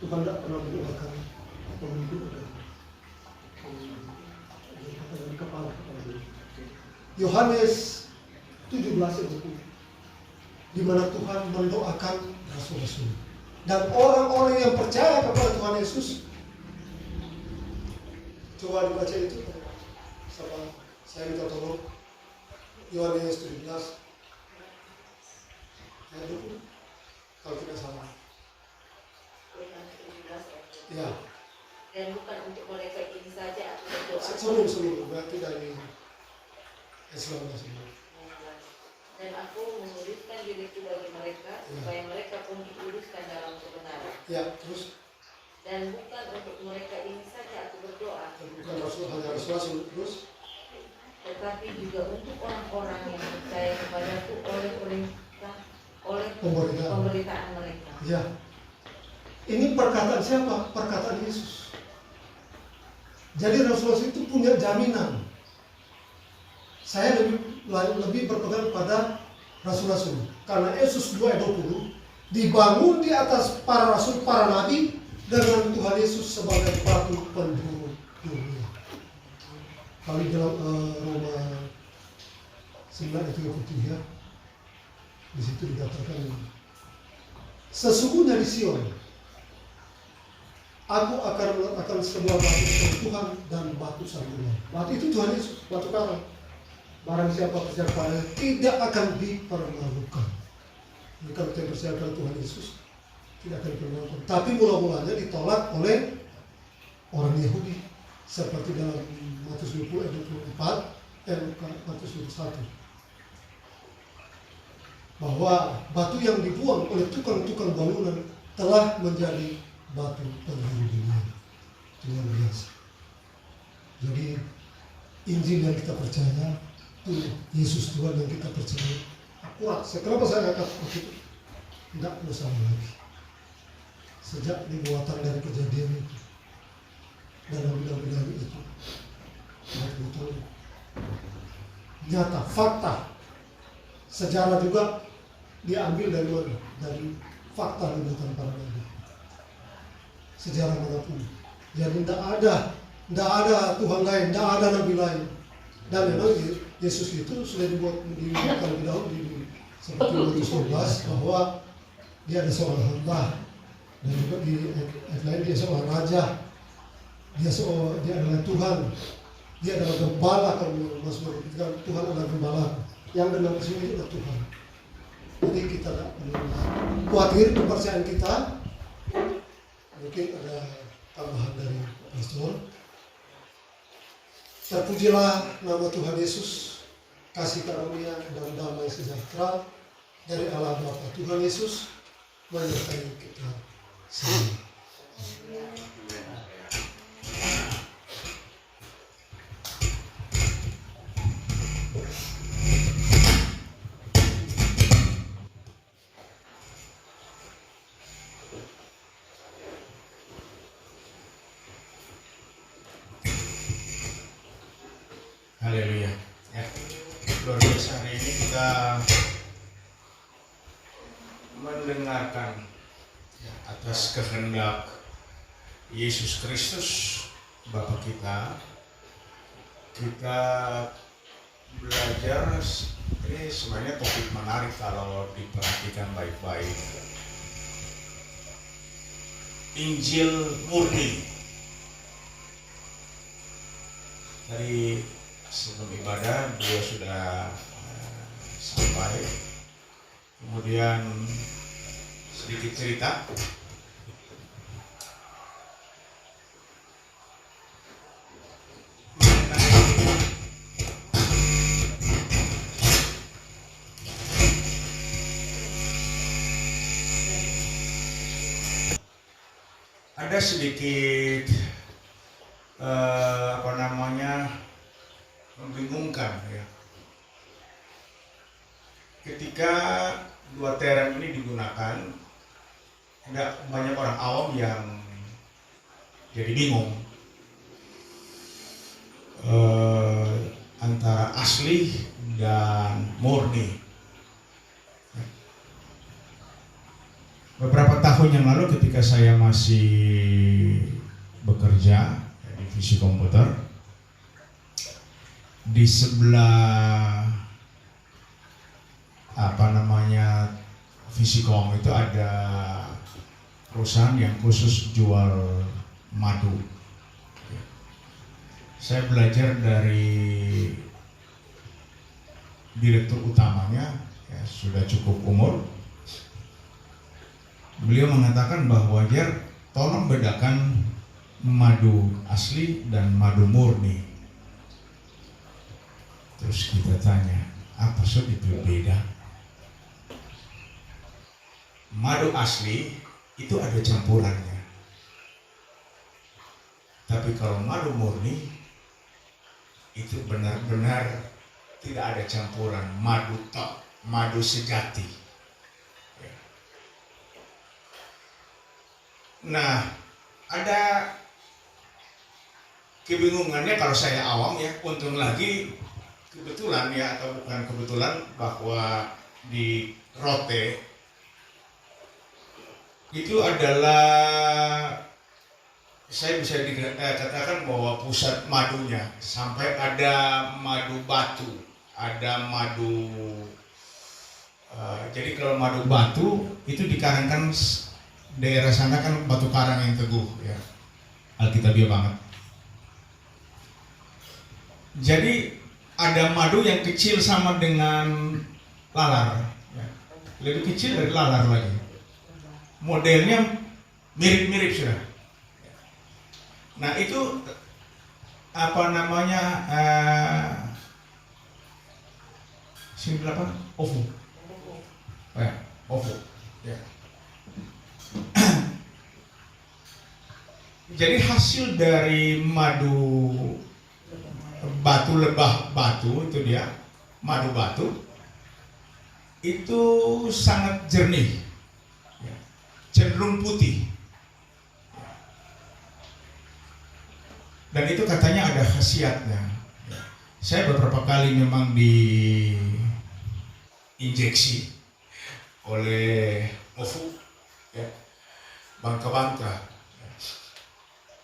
Tuhan tidak pernah mendoakan pemimpin dari kepala. Yohanes 17 di mana Tuhan mendoakan rasul-rasul dan orang-orang yang percaya kepada Tuhan Yesus. Coba dibaca itu sama saya minta tolong. Yohanes 17 ayat 20 kalau tidak salah. Ya. Dan bukan untuk mereka ini saja aku berdoa. Sebelum berarti dari Islam sebelum. Dan aku menuliskan diriku bagi mereka supaya mereka pun diluruskan dalam kebenaran. Ya, terus. Dan bukan untuk mereka ini saja aku berdoa. Bukan hanya rasul terus. Tetapi juga untuk orang-orang yang percaya kepadaku oleh pemberitaan mereka. Ya. Ini perkataan siapa? Perkataan Yesus. Jadi Rasul-Rasul itu punya jaminan. Saya lebih berpegang pada Rasul-Rasul. Karena Yesus 2:20 dibangun di atas para Rasul, para Nabi dengan Tuhan Yesus sebagai batu penjuru dunia. Kalau dalam Roma 9:33 di situ dikatakan, sesungguhnya di Sion aku akan meletakkan sebuah batu Tuhan dan batu sandungan. Batu itu Tuhan Yesus, batu karang. Barang siapa percaya kepada tidak akan dipermalukan. Jika kita percaya kepada Tuhan Yesus, tidak akan dipermalukan. Tapi mula-mulanya ditolak oleh orang Yahudi, seperti dalam Matius 20 ayat 24 Matius 21. Bahwa batu yang dibuang oleh tukang-tukang bangunan telah menjadi batu penjuru dunia. Luar biasa. Jadi Injil yang kita percaya, Yesus Tuhan yang kita percaya akurat. Kenapa saya katakan begitu? Tidak perlu sama lagi. Sejak dibuatan dari kejadian itu dan nabi-nabi itu, betul nyata, fakta. Sejarah juga diambil dari mana? Dari fakta liputan para nabi. Sejarah manapun. Jadi tidak ada Tuhan lain, tidak ada nabi lain. Dan memang Yesus itu sudah dibuatkan lebih dahulu seperti Matius 12 bahwa dia ada seorang hamba, dan juga di ayat lain dia seorang raja, dia adalah Tuhan, dia adalah gembala. Kalau Mazmur Tuhan adalah gembala yang benar semua itu adalah Tuhan. Jadi kita tidak perlu khawatir kepercayaan kita. Mungkin ada tambahan dari pastor. Terpujilah nama Tuhan Yesus, kasih karunia dan damai sejahtera dari Allah Bapa Tuhan Yesus menyertai kita semua. Haleluya. Ya, luar biasa, hari ini kita mendengarkan atas kehendak Yesus Kristus Bapa kita belajar. Ini sebenarnya topik menarik kalau diperhatikan baik-baik. Injil murni. Dari sebelum ibadah beliau sudah sampai, kemudian sedikit cerita ada sedikit membingungkan ya. Ketika ketika dua term ini digunakan, ada banyak orang awam yang jadi bingung antara asli dan murni. Beberapa tahun yang lalu ketika saya masih bekerja di divisi komputer, di sebelah Visikom itu ada perusahaan yang khusus jual madu. Saya belajar dari direktur utamanya, ya, sudah cukup umur. Beliau mengatakan bahwa tolong bedakan madu asli dan madu murni. Terus kita tanya, apa sih itu beda? Madu asli itu ada campurannya. Tapi kalau madu murni itu benar-benar tidak ada campuran, madu tok, madu sejati. Nah, ada kebingungannya kalau saya awam ya. Untung lagi kebetulan ya, atau bukan kebetulan, bahwa di Rote itu adalah, saya bisa dikatakan bahwa pusat madunya. Sampai ada madu batu, ada madu jadi kalau madu batu itu dikarenakan daerah sana kan batu karang yang teguh ya, alkitabiah banget. Jadi ada madu yang kecil sama dengan lalar ya. Lebih kecil dari lalar lagi, modelnya mirip-mirip sudah. Nah itu simpel apa? OVO. Ya, OVO. Ya. Jadi hasil dari madu batu, lebah batu itu dia, madu batu itu sangat jernih, cenderung putih. Dan itu katanya ada khasiatnya. Saya beberapa kali memang diinjeksi oleh OVO ya, bangka-bangka.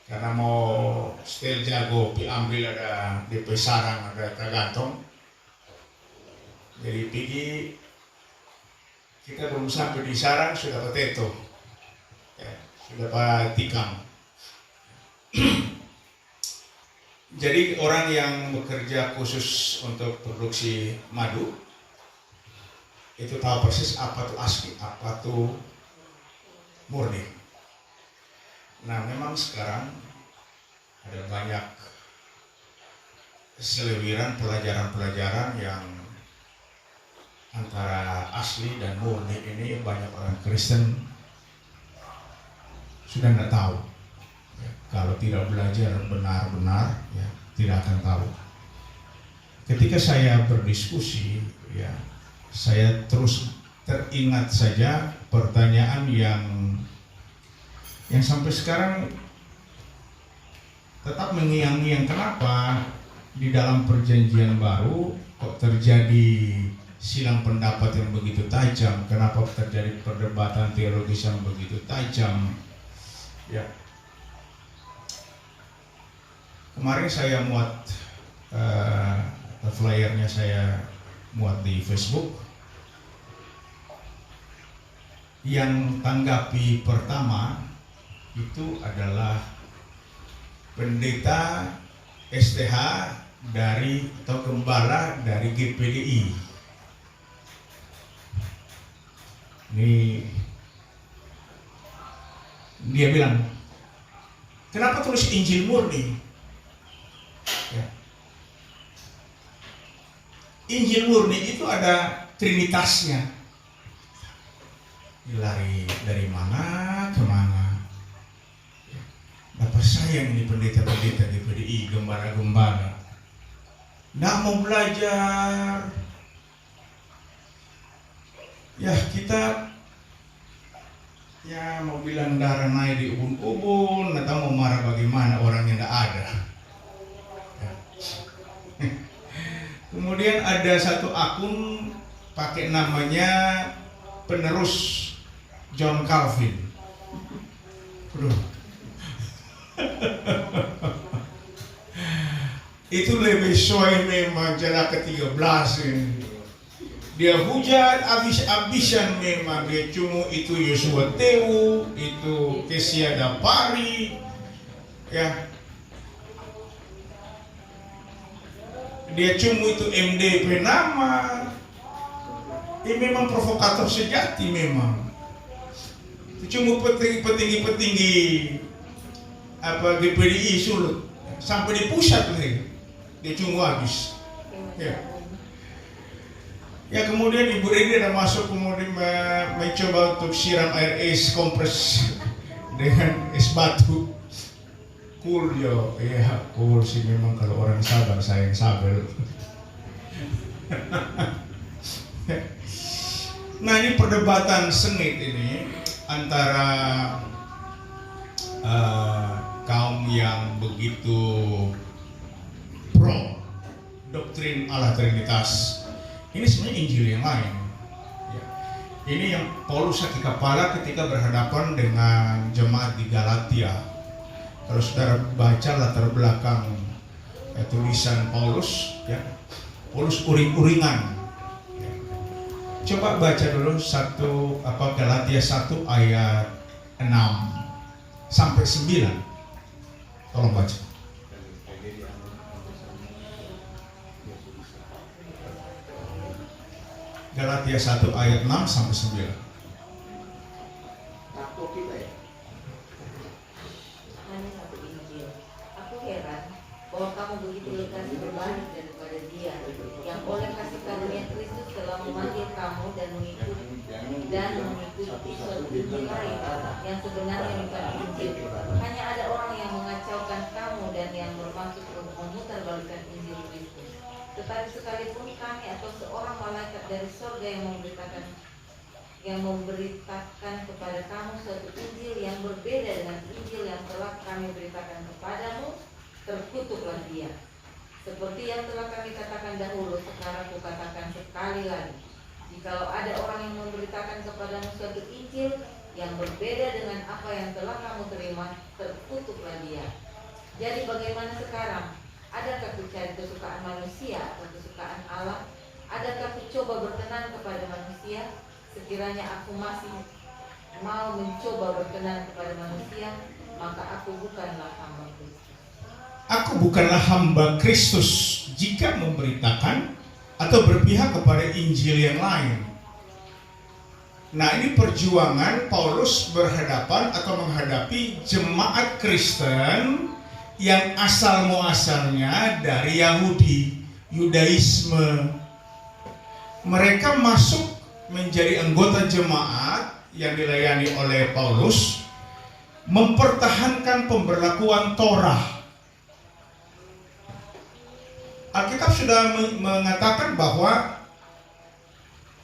Karena mau setel jago, ambil ada DP sarang, ada tergantung. Jadi pergi, kita belum sampai di sarang sudah potato, ya, sudah tikam. Jadi orang yang bekerja khusus untuk produksi madu itu tahu persis apa tuh asli, apa tuh murni. Nah memang sekarang ada banyak selewiran pelajaran-pelajaran yang antara asli dan murni ini banyak orang Kristen sudah nggak tahu. Kalau tidak belajar benar-benar, ya, tidak akan tahu. Ketika saya berdiskusi, ya, saya terus teringat saja pertanyaan yang sampai sekarang tetap mengiang-ngiang, kenapa di dalam perjanjian baru kok terjadi silang pendapat yang begitu tajam, kenapa terjadi perdebatan teologis yang begitu tajam, ya. Kemarin saya muat flyernya, saya muat di Facebook. Yang tanggapi pertama itu adalah pendeta STH dari atau gembala dari GPDI. Ini dia bilang, kenapa tulis Injil murni? Ya. Injil murni itu ada trinitasnya. Lari dari mana ke mana. Ya. Dapat sayang ini pendeta-pendeta di PDI, gembala-gembala. Nggak mau belajar. Ya kita ya mau bilang darah naik di ubun-ubun, atau mau marah bagaimana, orang yang tidak ada. Ya. Kemudian ada satu akun pakai namanya penerus John Calvin. Aduh. Itu lebih soy memang cara ke-13 ini. Dia hujat habis-habisan memang, dia cuma itu Yosua Teu, itu Kesia Dapari, ya. Dia cuma itu MDP nama. Ini memang provokator sejati memang. Itu cuma petinggi-petinggi apa GPDI Sulut sampai di pusat nih. Dia cuma habis. Ya. Ya kemudian Ibu Reni ada masuk kemudian mencoba untuk siram air es kompres dengan es batu. Cool yo, ya cool sih memang kalau orang sabar, saya yang sabar. Nah ini perdebatan sengit ini antara kaum yang begitu pro doktrin Allah Trinitas. Ini sebenarnya Injil yang lain. Ya. Ini yang Paulus sakit kepala ketika berhadapan dengan jemaat di Galatia. Kalau saudara baca latar belakang tulisan Paulus, ya, Paulus uring-uringan. Ya. Coba baca dulu Galatia 1 ayat 6 sampai 9. Tolong baca. Galatia 1 ayat 6 sampai 9. Hanya satu Injil. Aku heran bahwa kamu begitu lekas berbalik daripada Dia yang oleh kasih karunia Kristus telah memanggil kamu dan mengikuti suatu Injil lain yang sebenarnya bukan Injil. Hanya ada orang yang mengacaukan kamu dan yang bermaksud untuk memutarbalikkan Injil Kristus. Tetapi sekalipun kami atau seorang malaikat dari surga yang memberitakan kepada kamu suatu Injil yang berbeda dengan Injil yang telah kami beritakan kepadamu, terkutuklah dia. Seperti yang telah kami katakan dahulu, sekarang kukatakan sekali lagi. Jikalau ada orang yang memberitakan kepadamu suatu Injil yang berbeda dengan apa yang telah kamu terima, terkutuklah dia. Jadi bagaimana sekarang? Adakah ku cari kesukaan manusia atau kesukaan Allah? Adakah ku coba berkenan kepada manusia? Sekiranya aku masih mau mencoba berkenan kepada manusia, maka aku bukanlah hamba Kristus. Aku bukanlah hamba Kristus jika memberitakan atau berpihak kepada Injil yang lain. Nah ini perjuangan Paulus berhadapan atau menghadapi jemaat Kristen yang asal muasalnya dari Yahudi, Yudaisme. Mereka masuk menjadi anggota jemaat yang dilayani oleh Paulus, mempertahankan pemberlakuan Torah. Alkitab sudah mengatakan bahwa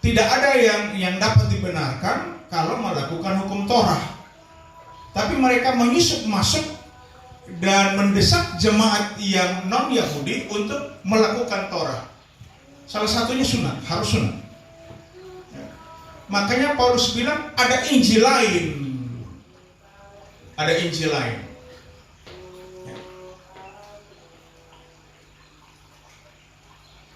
tidak ada yang dapat dibenarkan kalau melakukan hukum Torah. Tapi mereka menyusup masuk dan mendesak jemaat yang non-Yahudi untuk melakukan Torah. Salah satunya sunat, harus sunat. Makanya Paulus bilang ada Injil lain. Ada Injil lain.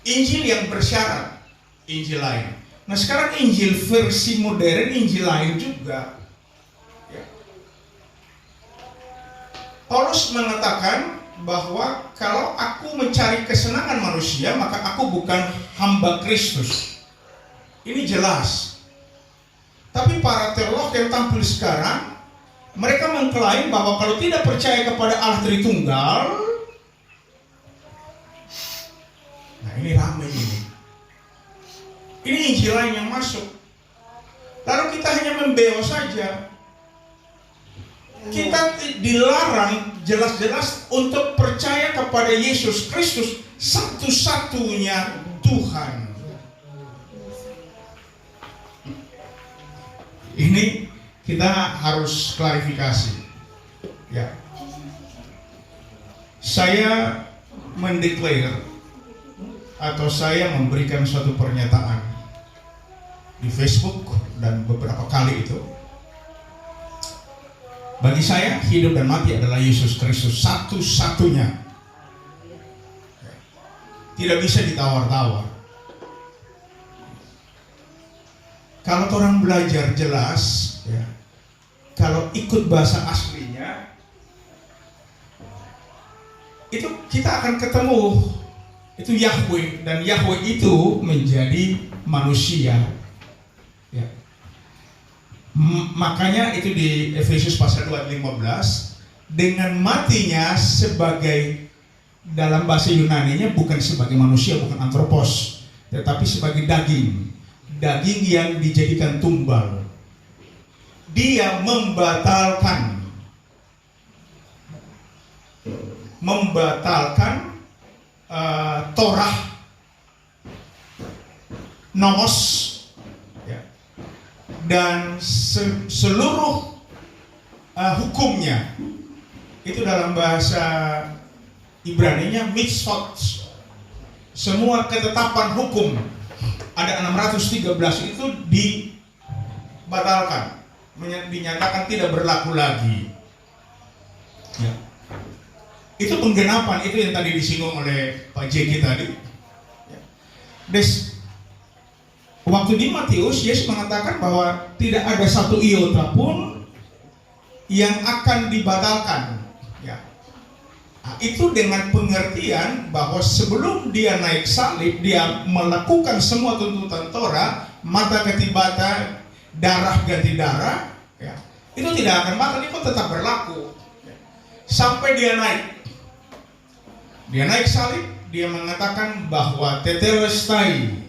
Injil yang bersyarat, Injil lain. Nah sekarang Injil versi modern, Injil lain juga. Paulus mengatakan bahwa kalau aku mencari kesenangan manusia, maka aku bukan hamba Kristus. Ini jelas. Tapi para teolog yang tampil sekarang, mereka mengklaim bahwa kalau tidak percaya kepada Allah Tritunggal, nah ini ramai ini. Ini Injil lain yang masuk. Lalu kita hanya membeo saja. Kita dilarang jelas-jelas untuk percaya kepada Yesus Kristus satu-satunya Tuhan. Ini kita harus klarifikasi. Ya. Saya mendeklar atau saya memberikan suatu pernyataan di Facebook dan beberapa kali itu. Bagi saya hidup dan mati adalah Yesus Kristus satu-satunya. Tidak bisa ditawar-tawar. Kalau orang belajar jelas, ya, kalau ikut bahasa aslinya, itu kita akan ketemu itu Yahweh, dan Yahweh itu menjadi manusia. Ya. Makanya itu di Efesus pasal 2 ayat 15, dengan matinya sebagai, dalam bahasa Yunaninya bukan sebagai manusia, bukan anthropos, tetapi sebagai daging yang dijadikan tumbal. Dia membatalkan Torah, nomos, ya, dan seluruh hukumnya. Itu dalam bahasa Ibraninya mitzvot. Semua ketetapan hukum ada 613 itu dibatalkan, dinyatakan tidak berlaku lagi. Ya. Itu penggenapan, itu yang tadi disinggung oleh Pak JG tadi. Ya. Waktu di Matius, Yesus mengatakan bahwa tidak ada satu iota pun yang akan dibatalkan. Ya. Nah, itu dengan pengertian bahwa sebelum dia naik salib, dia melakukan semua tuntutan Torah, mata ganti mata, darah ganti darah. Ya. Itu tidak akan batal, itu tetap berlaku. Ya. Sampai dia naik. Dia naik salib, dia mengatakan bahwa tetelestai,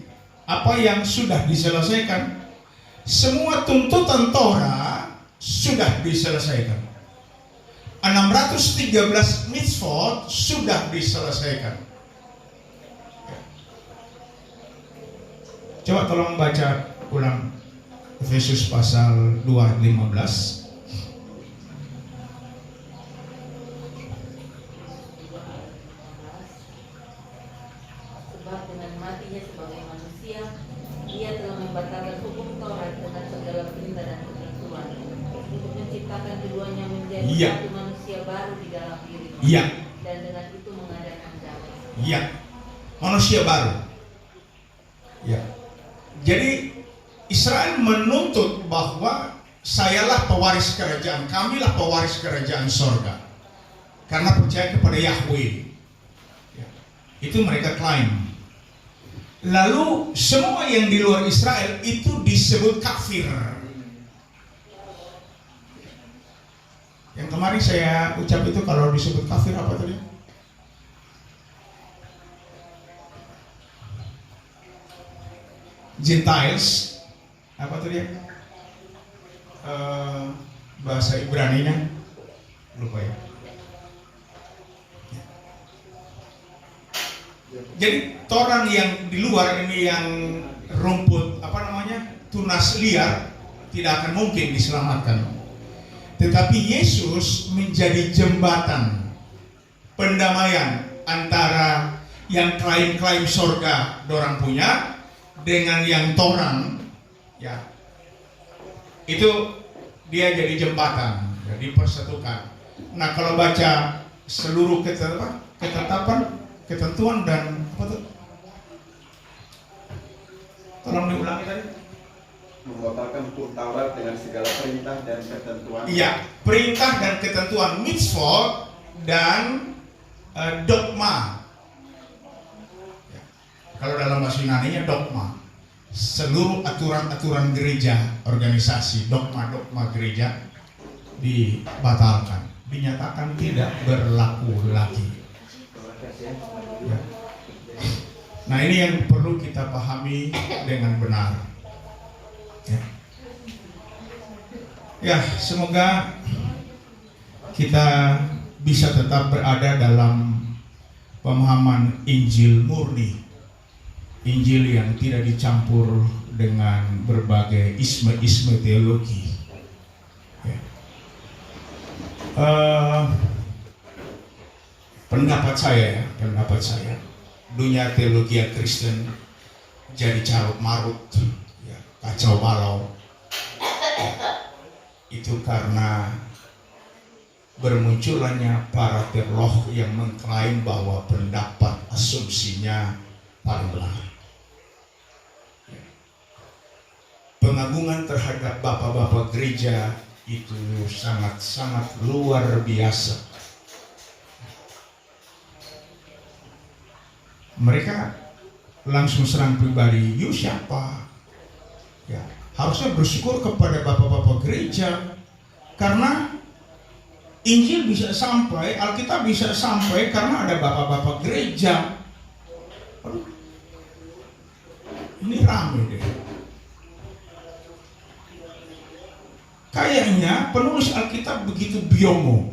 apa yang sudah diselesaikan, semua tuntutan Torah sudah diselesaikan. 613 mitzvot sudah diselesaikan. Coba tolong baca ulang Efesus pasal 2 ayat 15. Iya. Satu manusia baru di dalam diri. Iya. Dan dengan itu mengadakan damai. Iya. Manusia baru. Ya. Jadi Israel menuntut bahwa sayalah pewaris kerajaan, kamilah pewaris kerajaan sorga, karena percaya kepada Yahweh. Ya. Itu mereka klaim. Lalu semua yang di luar Israel itu disebut kafir. Yang kemarin saya ucap itu kalau disebut kafir apa tadi? Gentiles, apa tadi ya? Bahasa Ibraninya lupa ya. Jadi orang yang di luar ini, yang rumput apa namanya, tunas liar, tidak akan mungkin diselamatkan. Tetapi Yesus menjadi jembatan pendamaian antara yang klaim-klaim sorga dorang punya dengan yang torang, ya. Itu dia jadi jembatan, jadi persatukan. Nah, kalau baca seluruh ketetapan, ketentuan dan apa tuh? Tolong diulangi tadi. Membatalkan hukum Taurat dengan segala perintah dan ketentuan. Iya, perintah dan ketentuan, mitzvot dan dogma. Ya. Kalau dalam bahasa Yunaninya dogma. Seluruh aturan-aturan gereja, organisasi, dogma-dogma gereja dibatalkan, dinyatakan tidak berlaku lagi. Ya. Nah, ini yang perlu kita pahami dengan benar. Ya, semoga kita bisa tetap berada dalam pemahaman Injil murni. Injil yang tidak dicampur dengan berbagai isme-isme teologi. Ya. Pendapat saya, dunia teologi Kristen jadi carut marut, ya, kacau balau. Itu karena bermunculannya para teolog yang mengklaim bahwa pendapat asumsinya paling benar. Pengagungan terhadap bapak-bapak gereja itu sangat-sangat luar biasa. Mereka langsung serang pribadi, "You siapa?" Ya, harusnya bersyukur kepada bapak-bapak gereja karena Injil bisa sampai, Alkitab bisa sampai karena ada bapak-bapak gereja. Aduh, ini rame deh. Kayaknya penulis Alkitab begitu biomo,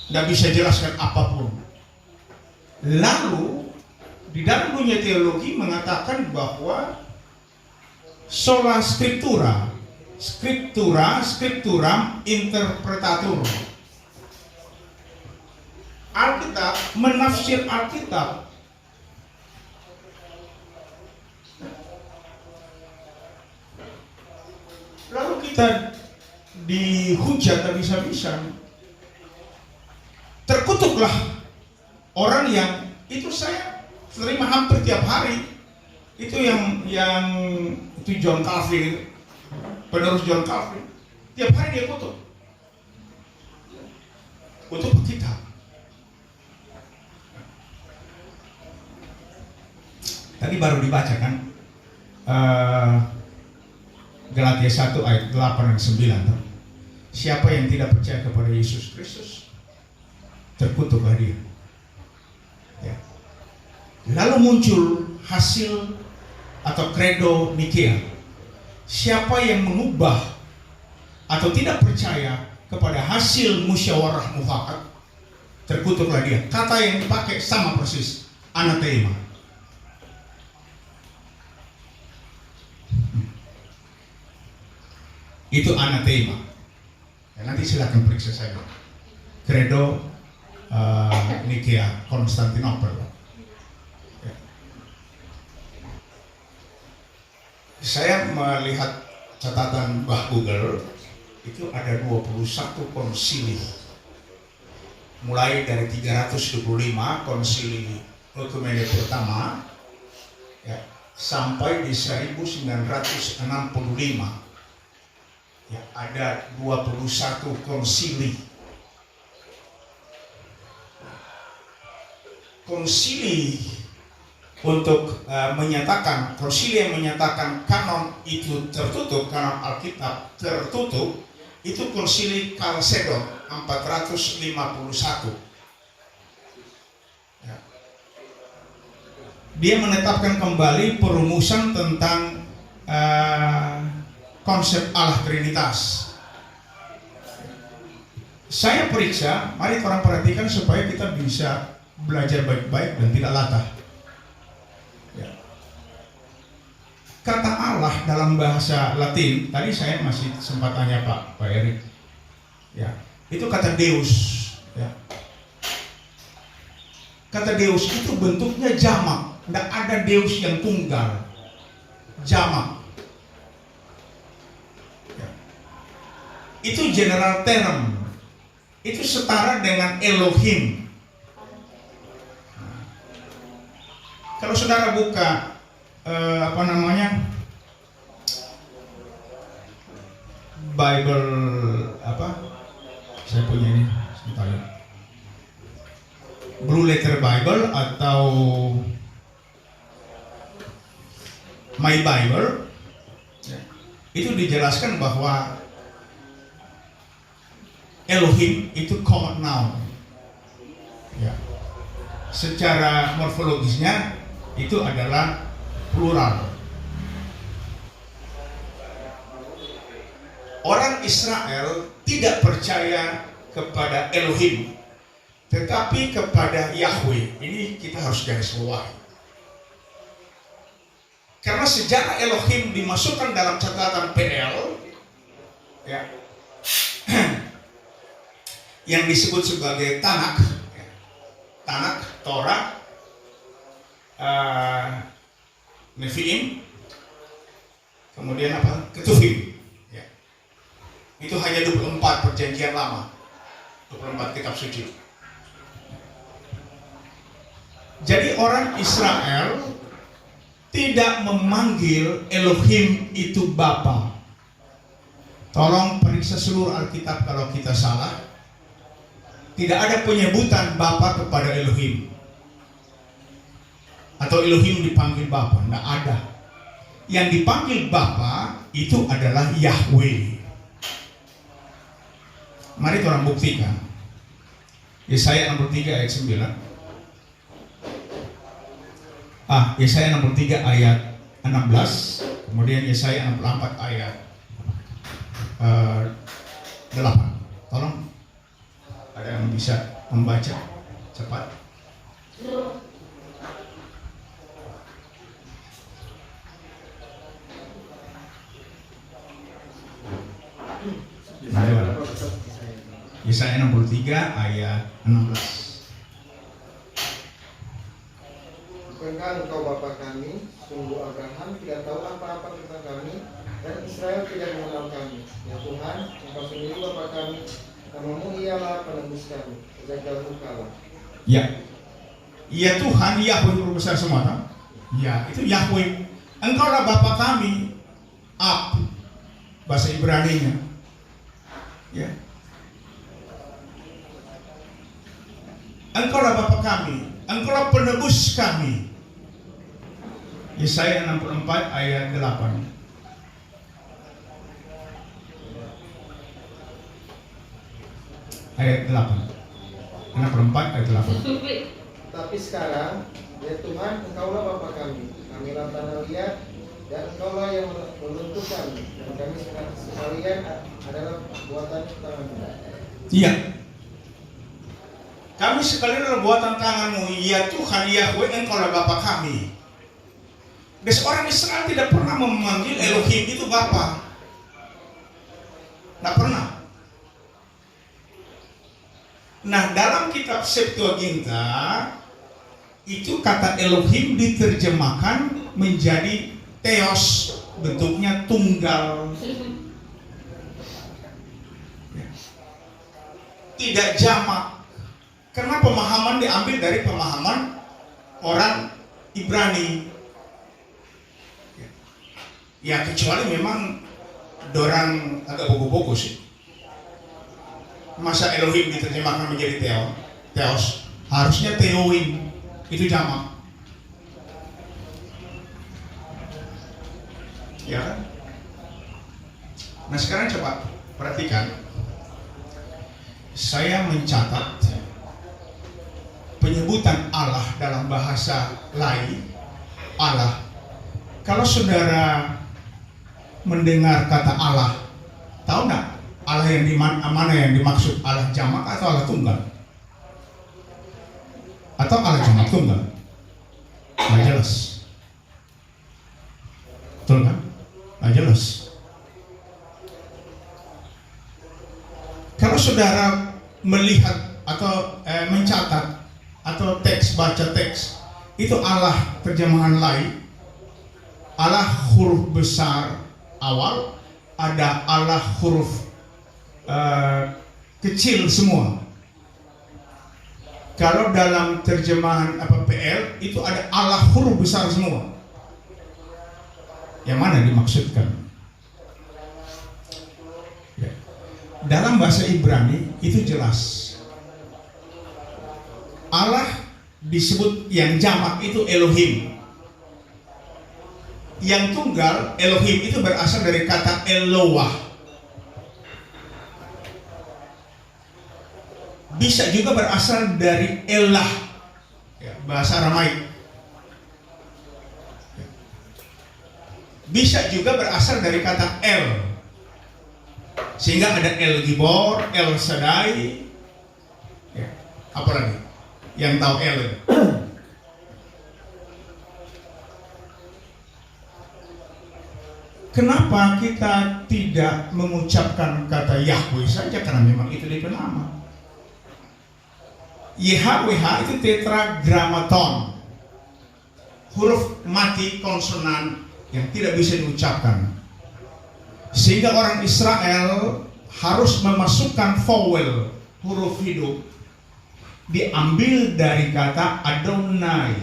tidak bisa jelaskan apapun. Lalu di dalam dunia teologi mengatakan bahwa sola scriptura, scripturam interpretatur. Alkitab menafsir Alkitab. Lalu kita dihujat habis-habisan. Terkutuklah orang yang itu saya terima hampir tiap hari. Itu yang itu John Calvin, penerus John Calvin. Tiap hari dia kutuk. Kutuk kita. Tadi baru dibaca kan? Galatia 1 ayat 8 dan 9. Siapa yang tidak percaya kepada Yesus Kristus, terkutuklah dia. Ya. Lalu muncul hasil atau kredo Nikea. Siapa yang mengubah atau tidak percaya kepada hasil musyawarah mufakat, terkutuklah dia. Kata yang dipakai sama persis, anathema. Itu anathema. Ya, nanti silakan periksa saya. Kredo Nikea Konstantinopel. Ya. Saya melihat catatan Mbah Google, itu ada 21 konsili. Mulai dari 325 konsili Ekumene pertama, ya, sampai di 1965. Ya, ada 21 konsili. Konsili untuk menyatakan, konsili yang menyatakan kanon itu tertutup, kanon Alkitab tertutup, itu konsili Chalcedon 451. Ya. Dia menetapkan kembali perumusan tentang konsep Allah Trinitas. Saya periksa, mari orang perhatikan supaya kita bisa belajar baik-baik dan tidak latah. Ya. Kata Allah dalam bahasa Latin, tadi saya masih sempat tanya Pak Erik. Ya, itu kata Deus. Ya. Kata Deus itu bentuknya jamak, tidak ada Deus yang tunggal, jamak. Itu general term, itu setara dengan Elohim. Kalau saudara buka Bible saya punya ini sebentar ya, Blue Letter Bible atau My Bible, itu dijelaskan bahwa Elohim itu common noun. Ya. Secara morfologisnya itu adalah plural. Orang Israel tidak percaya kepada Elohim, tetapi kepada Yahweh. Ini kita harus garis bawahi. Karena sejarah Elohim dimasukkan dalam catatan PL, ya, yang disebut sebagai Tanakh, ya. Tanakh, Torah, Nevi'im, kemudian apa? Ketuvim. Ya. Itu hanya 24 perjanjian lama, 24 kitab suci. Jadi orang Israel tidak memanggil Elohim itu Bapa. Tolong periksa seluruh Alkitab kalau kita salah. Tidak ada penyebutan Bapa kepada Elohim. Atau Elohim dipanggil Bapa, tidak ada. Yang dipanggil Bapa itu adalah Yahweh. Mari kita buktikan. Yesaya 63 ayat 9. Yesaya 63 ayat 16, kemudian Yesaya 64 ayat 8. Tolong, ada yang bisa membaca cepat? Yesaya 63 ayat 16. Bukankah engkau Bapa kami, sungguh Abraham tidak tahu apa-apa tentang kami, dan Israel tidak mengenal kami. Ya Tuhan, engkau sendiri Bapa kami, namamu ialah penebus kami, sejak dahulu kala. Ya, ya Tuhan, Yahweh Guru besar semua. Ya, itu Yahweh. Engkaulah Bapa kami, Ab, bahasa Ibrani-nya. Ya. Engkaulah Bapa kami, engkaulah penebus kami. Yesaya 64 ayat 8. Ayat 8. 64 ayat 8. Tapi sekarang, ya Tuhan, engkaulah Bapa kami, kamilah tanah liat, dan engkaulah yang membentuk kami, dan kami sekalian adalah buatan tanganmu. Iya. Kami sekalian adalah buatan tanganmu, ya Tuhan Yahweh, engkaulah Bapa kami. Dan seorang Israel tidak pernah memanggil Elohim itu Bapa. Tidak pernah. Nah, dalam kitab Septuaginta itu kata Elohim diterjemahkan menjadi Theos, bentuknya tunggal. Tidak jamak. Karena pemahaman diambil dari pemahaman orang Ibrani. Ya kecuali memang dorang agak bogo-bogo sih. Masa Elohim diterjemahkan menjadi Theos? Harusnya Theoim, itu jamak. Ya kan? Nah sekarang coba perhatikan. Saya mencatat penyebutan Allah dalam bahasa lain, Allah. Kalau saudara mendengar kata Allah, tahu nggak Allah yang mana yang dimaksud, Allah jamak atau Allah tunggal? Atau Allah jamak tunggal? Nggak jelas. Betul kan? Nggak jelas. Kalau saudara melihat atau mencatat atau baca teks, itu Allah terjemahan lain, Allah huruf besar awal, ada Allah huruf kecil semua. Kalau dalam terjemahan PL itu ada Allah huruf besar semua. Yang mana dimaksudkan? Ya. Dalam bahasa Ibrani itu jelas. Allah disebut yang jamak itu Elohim. Yang tunggal Elohim itu berasal dari kata Eloah. Bisa juga berasal dari Elah, ya, bahasa Aramaik. Bisa juga berasal dari kata El, sehingga ada El Gibor, El Shaddai. Ya, apa lagi? Yang tahu El? Kenapa kita tidak mengucapkan kata Yahweh saja? Karena memang itu dia nama. YHWH itu tetragrammaton, huruf mati konsonan yang tidak bisa diucapkan, sehingga orang Israel harus memasukkan vowel, huruf hidup, diambil dari kata Adonai.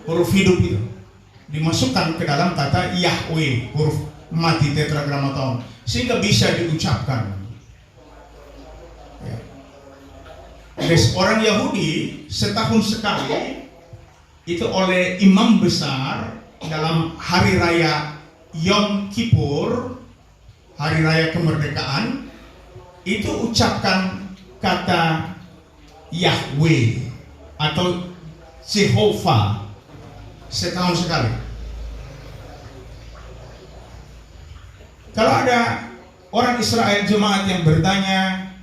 Huruf hidup itu dimasukkan ke dalam kata Yahweh, huruf mati tetragrammaton, sehingga bisa diucapkan. Ya. Orang Yahudi setahun sekali itu oleh imam besar dalam hari raya Yom Kippur, hari raya kemerdekaan, itu ucapkan kata Yahweh atau Jehovah setahun sekali. Kalau ada orang Israel jemaat yang bertanya,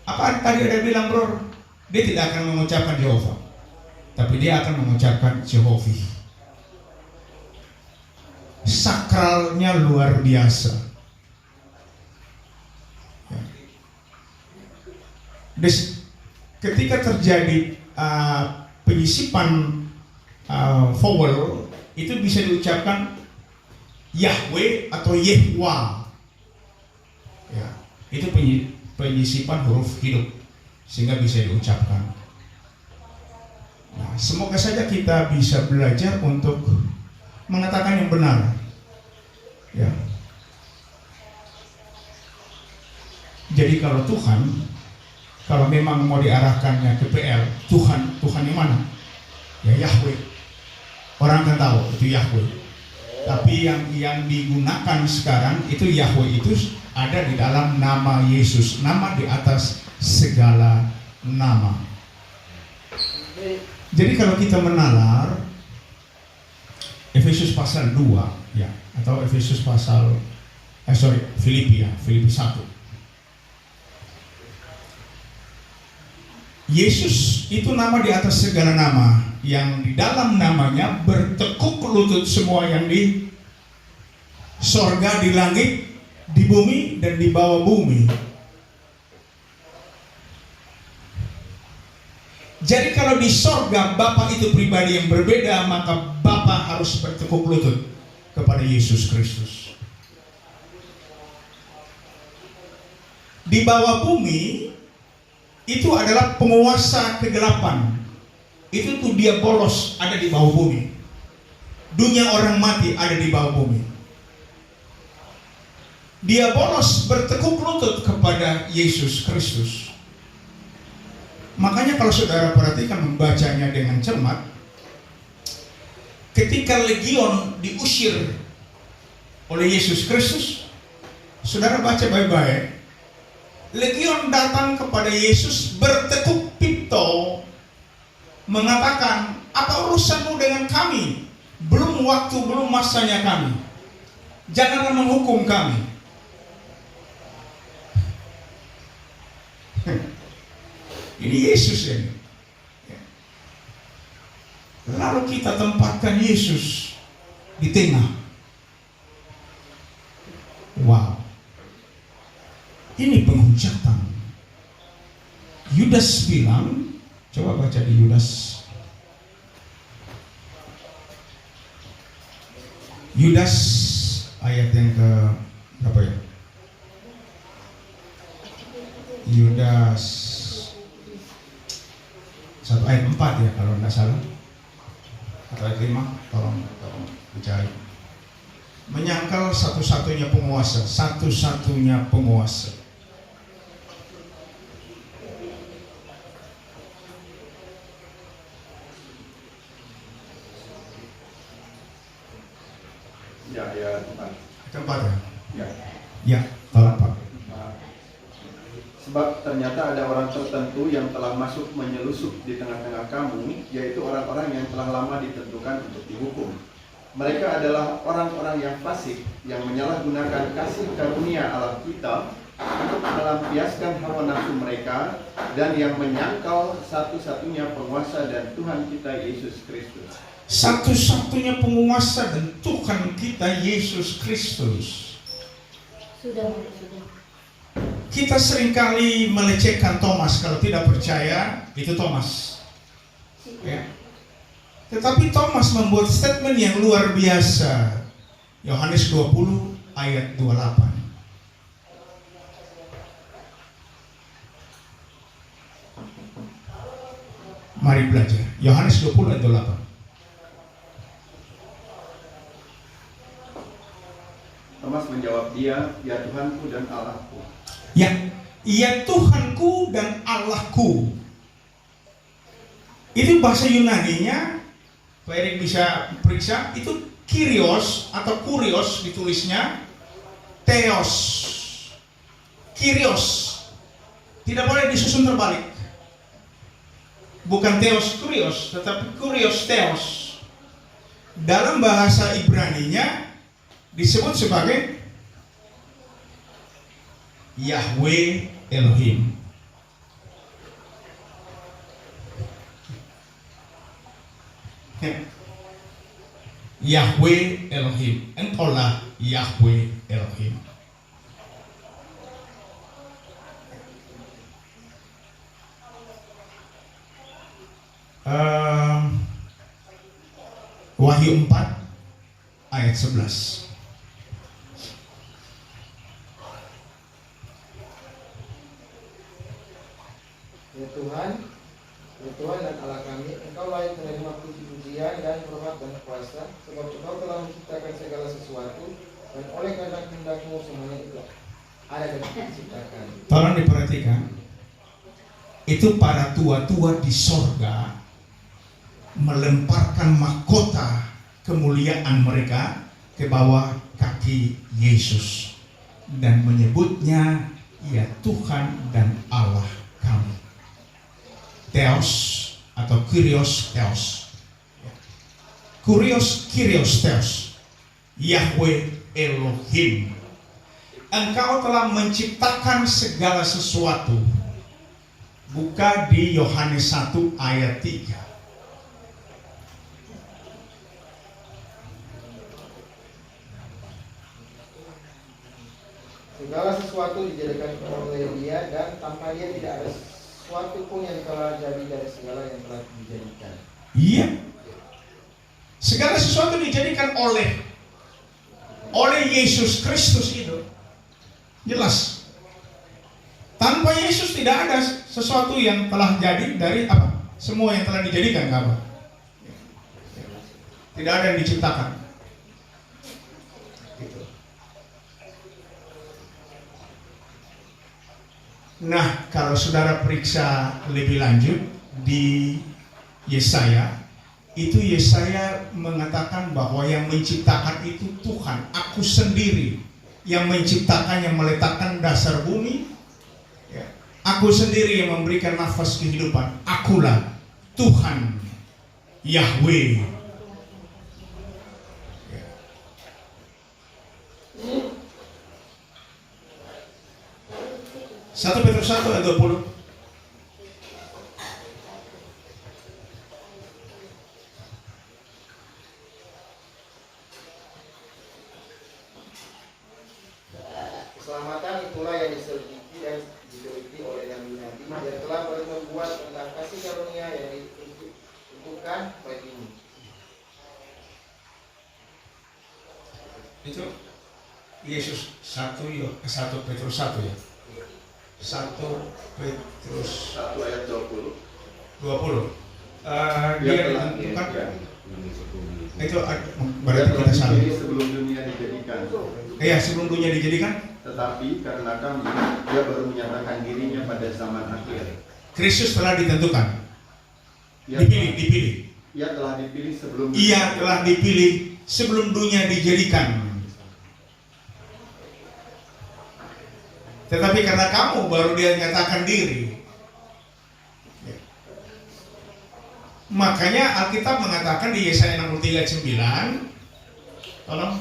apa tadi ada bilang bro? Dia tidak akan mengucapkan Jehovah, tapi dia akan mengucapkan Jehovah. Sakralnya luar biasa. Ketika terjadi penyisipan vowel, itu bisa diucapkan Yahweh atau Yehwa. Ya, itu penyisipan huruf hidup sehingga bisa diucapkan. Nah, semoga saja kita bisa belajar untuk mengatakan yang benar. Ya. Jadi kalau Tuhan, kalau memang mau diarahkannya ke PL, Tuhan yang mana? Ya Yahweh. Orang akan tahu itu Yahweh. Tapi yang digunakan sekarang itu Yahweh itu ada di dalam nama Yesus, nama di atas segala nama. Jadi kalau kita menalar Efesus pasal 2 ya, atau Efesus pasal Filipi 1. Yesus itu nama di atas segala nama, yang di dalam namanya bertekuk lutut semua yang di sorga, di langit, di bumi, dan di bawah bumi. Jadi kalau di sorga Bapa itu pribadi yang berbeda, maka Bapa harus bertekuk lutut kepada Yesus Kristus. Di bawah bumi itu adalah penguasa kegelapan. Itu tuh dia bolos ada di bawah bumi. Dunia orang mati ada di bawah bumi. Dia bolos bertekuk lutut kepada Yesus Kristus. Makanya kalau saudara perhatikan membacanya dengan cermat, ketika legion diusir oleh Yesus Kristus, saudara baca baik-baik. Legion datang kepada Yesus bertekuk pipto, mengatakan, apa urusanmu dengan kami? Belum waktu, belum masanya kami. Janganlah menghukum kami. Ini Yesus ini. Lalu kita tempatkan Yesus di tengah. Wow. Ini penghujatan. Yudas bilang, coba baca di Yudas. Yudas ayat yang ke berapa ya? Yudas 1 ayat 4 ya kalau tidak salah. Atau ayat 5, tolong dicari. Menyangkal satu-satunya penguasa, satu-satunya penguasa. Ya, Tempat ya? ya. Ya, tolong Pak. Sebab ternyata ada orang tertentu yang telah masuk menyelusup di tengah-tengah kamu, yaitu orang-orang yang telah lama ditentukan untuk dihukum. Mereka adalah orang-orang yang fasik, yang menyalahgunakan kasih karunia Allah kita untuk melampiaskan hawa nafsu mereka, dan yang menyangkal satu-satunya penguasa dan Tuhan kita Yesus Kristus. Satu-satunya penguasa dan Tuhan kita Yesus Kristus. Sudah. Kita seringkali melecehkan Thomas. Kalau tidak percaya, itu Thomas. Ya. Tetapi Thomas membuat statement yang luar biasa. Yohanes 20 ayat 28. Mari belajar. Yohanes 20 ayat 28. Thomas menjawab dia, "Ya Tuhanku dan Allahku." Ya Tuhanku dan Allahku. Itu bahasa Yunaninya, Pak Erik bisa periksa, itu Kyrios atau Kurios ditulisnya, Theos. Kyrios. Tidak boleh disusun terbalik. Bukan Theos Kurios, tetapi Kurios Theos. Dalam bahasa Ibraninya disebut sebagai Yahweh Elohim. Yahweh Elohim. Engkaulah Yahweh Elohim. Wahyu 4 ayat 11. Ya Tuhan dan Allah kami, Engkau layak menerima puji-pujian dan hormat dan kuasa, sebab Engkau telah menciptakan segala sesuatu, dan oleh karena kehendak-Mu semuanya itu ada dan diciptakan. Tolong diperhatikan. Itu para tua-tua di sorga melemparkan mahkota kemuliaan mereka ke bawah kaki Yesus dan menyebutnya, ya Tuhan dan Allah kami. Theos atau Kyrios Theos. Kyrios Theos. Yahweh Elohim. Engkau telah menciptakan segala sesuatu. Buka di Yohanes 1 ayat 3. Segala sesuatu dijadikan oleh Dia, dan tanpa Dia tidak ada sesuatu pun yang telah jadi dari segala yang telah dijadikan. Iya. Segala sesuatu dijadikan oleh Yesus Kristus itu. Jelas. Tanpa Yesus tidak ada sesuatu yang telah jadi dari apa? Semua yang telah dijadikan apa? Tidak ada yang diciptakan. Nah, kalau saudara periksa lebih lanjut di Yesaya, itu Yesaya mengatakan bahwa yang menciptakan itu Tuhan, aku sendiri yang menciptakan, yang meletakkan dasar bumi. Ya. Aku sendiri yang memberikan nafas kehidupan. Akulah Tuhan Yahweh. Ya. 1 Petrus 1 ayat 20. Keselamatan itulah yang diselidiki dan diteliti oleh nabi-nabi yang telah membuat tentang kasih karunia yang ditentukan bagimu. Itu Yesus 1 Petrus 1 ya. 1 Petrus 1 ayat 20. 20. Dia ditentukan. Ya. Itu berarti kita salah. Ini sebelum dunia dijadikan. Iya, sebelum dunia dijadikan, Tetapi karena kami, Dia baru menyatakan dirinya pada zaman akhir. Kristus telah ditentukan. Ia Dipilih. Ia telah dipilih sebelum Ia telah dipilih sebelum dunia dijadikan. Tetapi karena kamu baru Dia nyatakan diri. Ya. Makanya Alkitab mengatakan di Yesaya 63:9, tolong.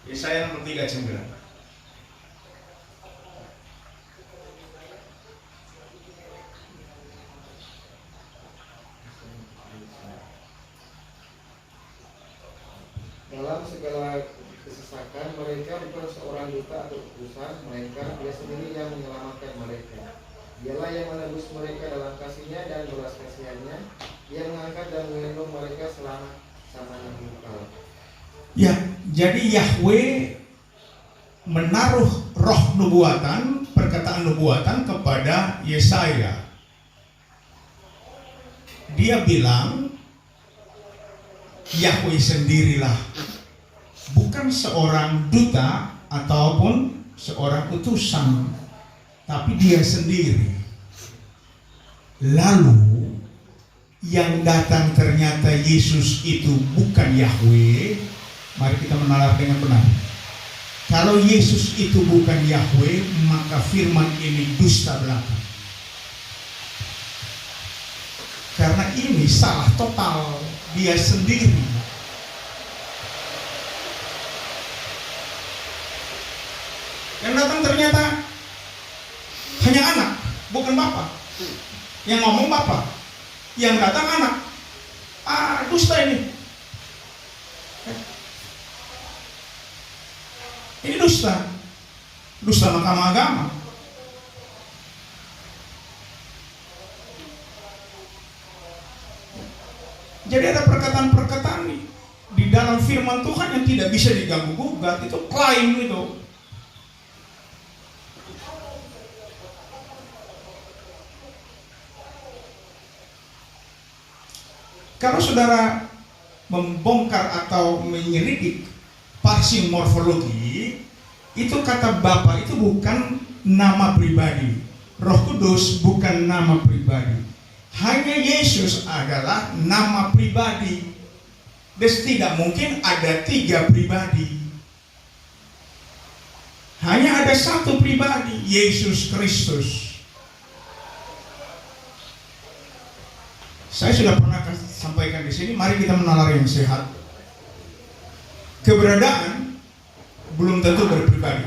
Yesaya 63:9. Dalam segala kesesakan mereka bukan seorang duta atau utusan, melainkan Dia sendiri yang menyelamatkan mereka. Dialah yang menebus mereka dalam kasih-Nya dan belas kasihan-Nya. Dia mengangkat dan mengendong mereka selama-lamanya kekal. Ya, jadi Yahweh menaruh roh nubuatan, perkataan nubuatan kepada Yesaya. Dia bilang, Yahweh sendirilah, bukan seorang duta ataupun seorang utusan, tapi Dia sendiri. Lalu yang datang ternyata Yesus itu bukan Yahweh. Mari kita menalar dengan benar. Kalau Yesus itu bukan Yahweh, maka firman ini dusta belaka. Karena ini salah total. Dia sendiri. Yang datang ternyata hanya anak, bukan Bapa. Yang ngomong Bapa, yang datang anak. Dusta ini. Ini dusta. Dusta Mahkamah Agama. Jadi ada perkataan-perkataan di dalam firman Tuhan yang tidak bisa diganggu gugat. Itu klaim itu. Kalau saudara membongkar atau menyelidik parsi morfologi, itu kata Bapa itu bukan nama pribadi. Roh Kudus bukan nama pribadi. Hanya Yesus adalah nama pribadi. Dan tidak mungkin ada 3 pribadi. Hanya ada 1 pribadi, Yesus Kristus. Saya sudah pernah sampaikan di sini, mari kita menalar yang sehat. Keberadaan belum tentu berpribadi.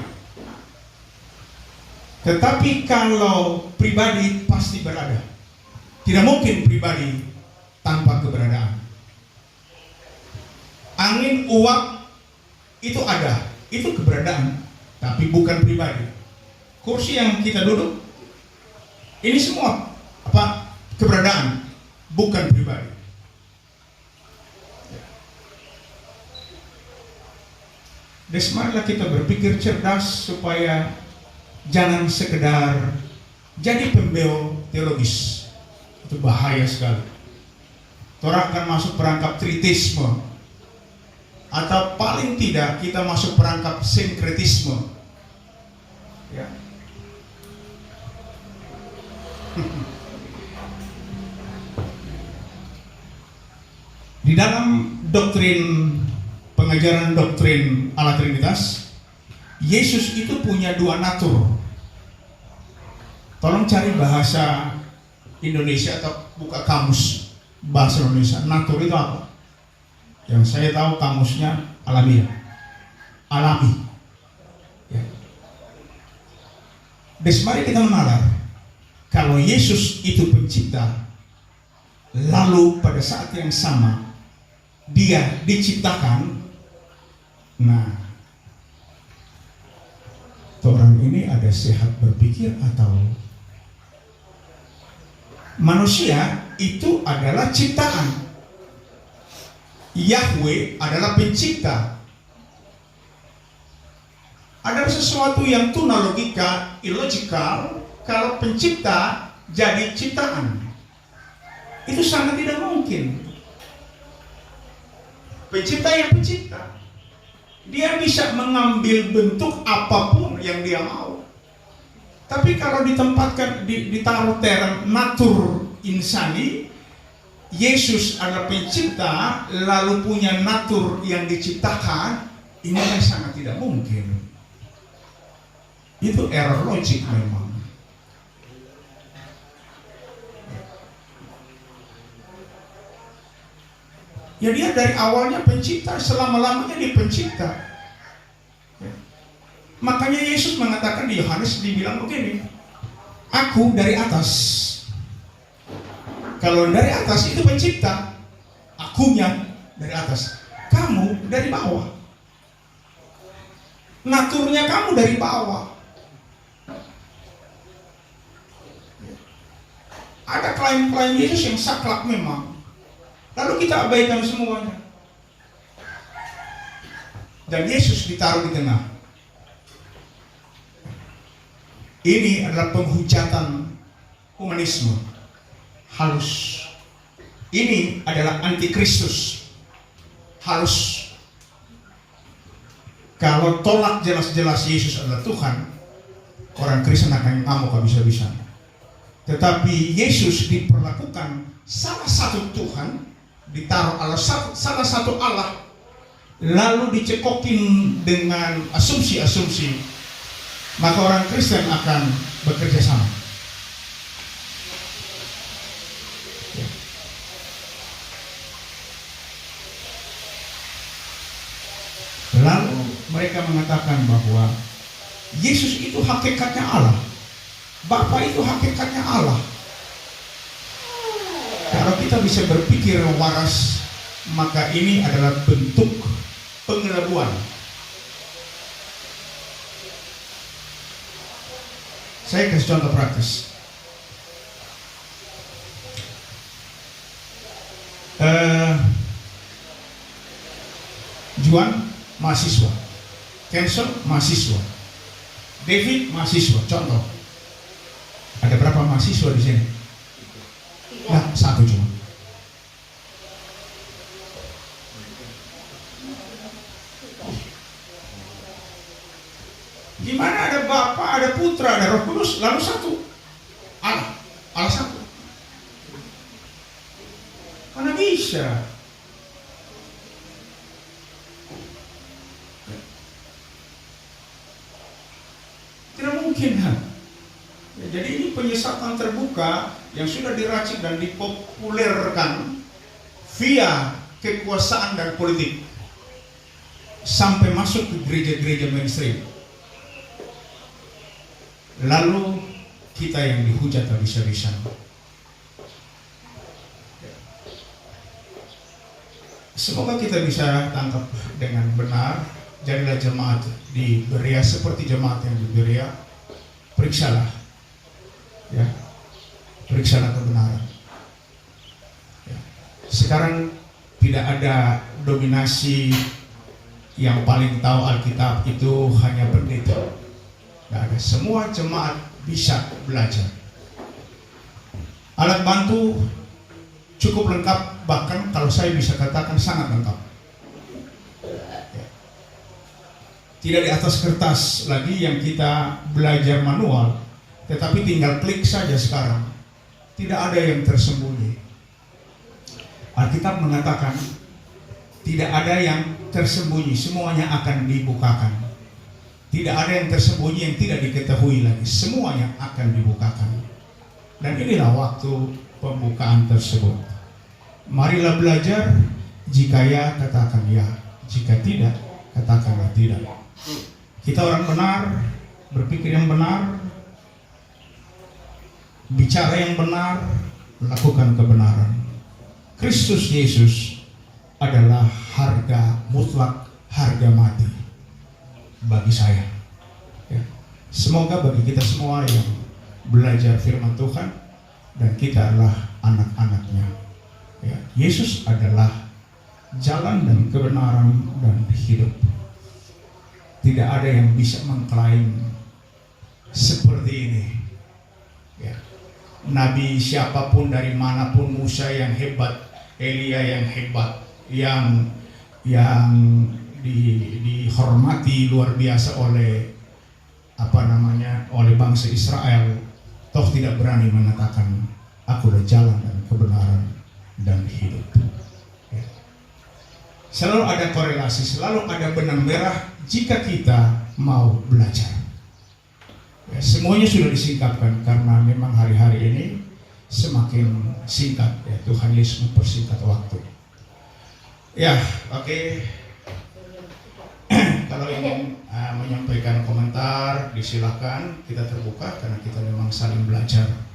Tetapi kalau pribadi pasti berada. Tidak mungkin pribadi tanpa keberadaan. Angin, uap itu ada, itu keberadaan, tapi bukan pribadi. Kursi yang kita duduk, ini semua keberadaan, bukan pribadi. Marilah kita berpikir cerdas supaya jangan sekedar jadi pembeo teologis. Itu bahaya sekali. Orang akan masuk perangkap tritisme, atau paling tidak kita masuk perangkap sinkretisme. Ya. Di dalam pengajaran doktrin Allah Trinitas, Yesus itu punya 2 natur. Tolong cari bahasa Indonesia atau buka kamus bahasa Indonesia. Natur itu apa? Yang saya tahu kamusnya alamiah, alami. Ya. Mari kita menalar. Kalau Yesus itu pencipta, lalu pada saat yang sama Dia diciptakan. Nah, orang ini ada sehat berpikir atau manusia itu adalah ciptaan. Yahweh adalah pencipta. Ada sesuatu yang tuna logika, illogical kalau pencipta jadi ciptaan. Itu sangat tidak mungkin. Pencipta yang pencipta, dia bisa mengambil bentuk apapun yang dia mau. Tapi kalau ditempatkan ditaruh term natur insani, Yesus adalah pencipta lalu punya natur yang diciptakan, ini kan sangat tidak mungkin. Itu error logik memang. Ya dia dari awalnya pencipta, selama-lamanya dia pencipta. Makanya Yesus mengatakan di Yohanes, dibilang begini, aku dari atas. Kalau dari atas itu pencipta, akunya dari atas, kamu dari bawah. Naturnya kamu dari bawah. Ada klaim-klaim Yesus yang saklek memang. Lalu kita abaikan semuanya. Dan Yesus ditaruh di tengah. Ini adalah penghujatan humanisme halus. Ini adalah antikristus halus. Kalau tolak jelas-jelas Yesus adalah Tuhan, orang Kristen akan ngamuk habis-habisan. Tetapi Yesus diperlakukan salah satu Tuhan, ditaruh salah satu Allah, lalu dicekokin dengan asumsi-asumsi, maka orang Kristen akan bekerja sama. Lalu mereka mengatakan bahwa Yesus itu hakikatnya Allah, Bapa itu hakikatnya Allah. Kalau kita bisa berpikir waras, maka ini adalah bentuk pengelabuan. Saya kasih contoh praktis. Juan mahasiswa, Kenson mahasiswa, David mahasiswa. Contoh, ada berapa mahasiswa di sini? Nah, satu cuma. Gimana ada Bapa, ada Putra, ada Roh Kudus, lalu satu Allah, Allah satu. Mana bisa? Tidak mungkin. Ya, jadi ini penyesatan terbuka yang sudah diracik dan dipopulerkan via kekuasaan dan politik sampai masuk ke gereja-gereja mainstream. Lalu kita yang dihujat habis-habisan. Semoga kita bisa tangkap dengan benar. Jadilah jemaat di Berea seperti jemaat yang di Berea. Periksalah, ya, periksalah kebenaran. Ya. Sekarang tidak ada dominasi yang paling tahu Alkitab itu hanya pendeta. Tidak ada. Semua jemaat bisa belajar. Alat bantu cukup lengkap, bahkan kalau saya bisa katakan sangat lengkap. Tidak di atas kertas lagi yang kita belajar manual, tetapi tinggal klik saja sekarang. Tidak ada yang tersembunyi. Alkitab mengatakan tidak ada yang tersembunyi, semuanya akan dibukakan. Tidak ada yang tersembunyi yang tidak diketahui lagi, semuanya akan dibukakan. Dan inilah waktu pembukaan tersebut. Marilah belajar, jika ya katakan ya, jika tidak katakanlah tidak. Kita orang benar, berpikir yang benar, bicara yang benar, lakukan kebenaran. Kristus Yesus adalah harga mutlak, harga mati bagi saya. Ya. Semoga bagi kita semua yang belajar firman Tuhan dan kita adalah anak-anaknya. Ya. Yesus adalah jalan dan kebenaran dan hidup. Tidak ada yang bisa mengklaim seperti ini. Ya. Nabi siapapun dari manapun, Musa yang hebat, Elia yang hebat, yang dihormati luar biasa oleh oleh bangsa Israel, toh tidak berani mengatakan aku adalah jalan dan kebenaran dan hidup. Ya. Selalu ada korelasi, selalu ada benang merah jika kita mau belajar. Ya, semuanya sudah disingkapkan karena memang hari-hari ini semakin singkat. Ya, Tuhan Yesus mempersingkat waktu. Ya, oke. Kalau ingin menyampaikan komentar, disilahkan, kita terbuka karena kita memang saling belajar.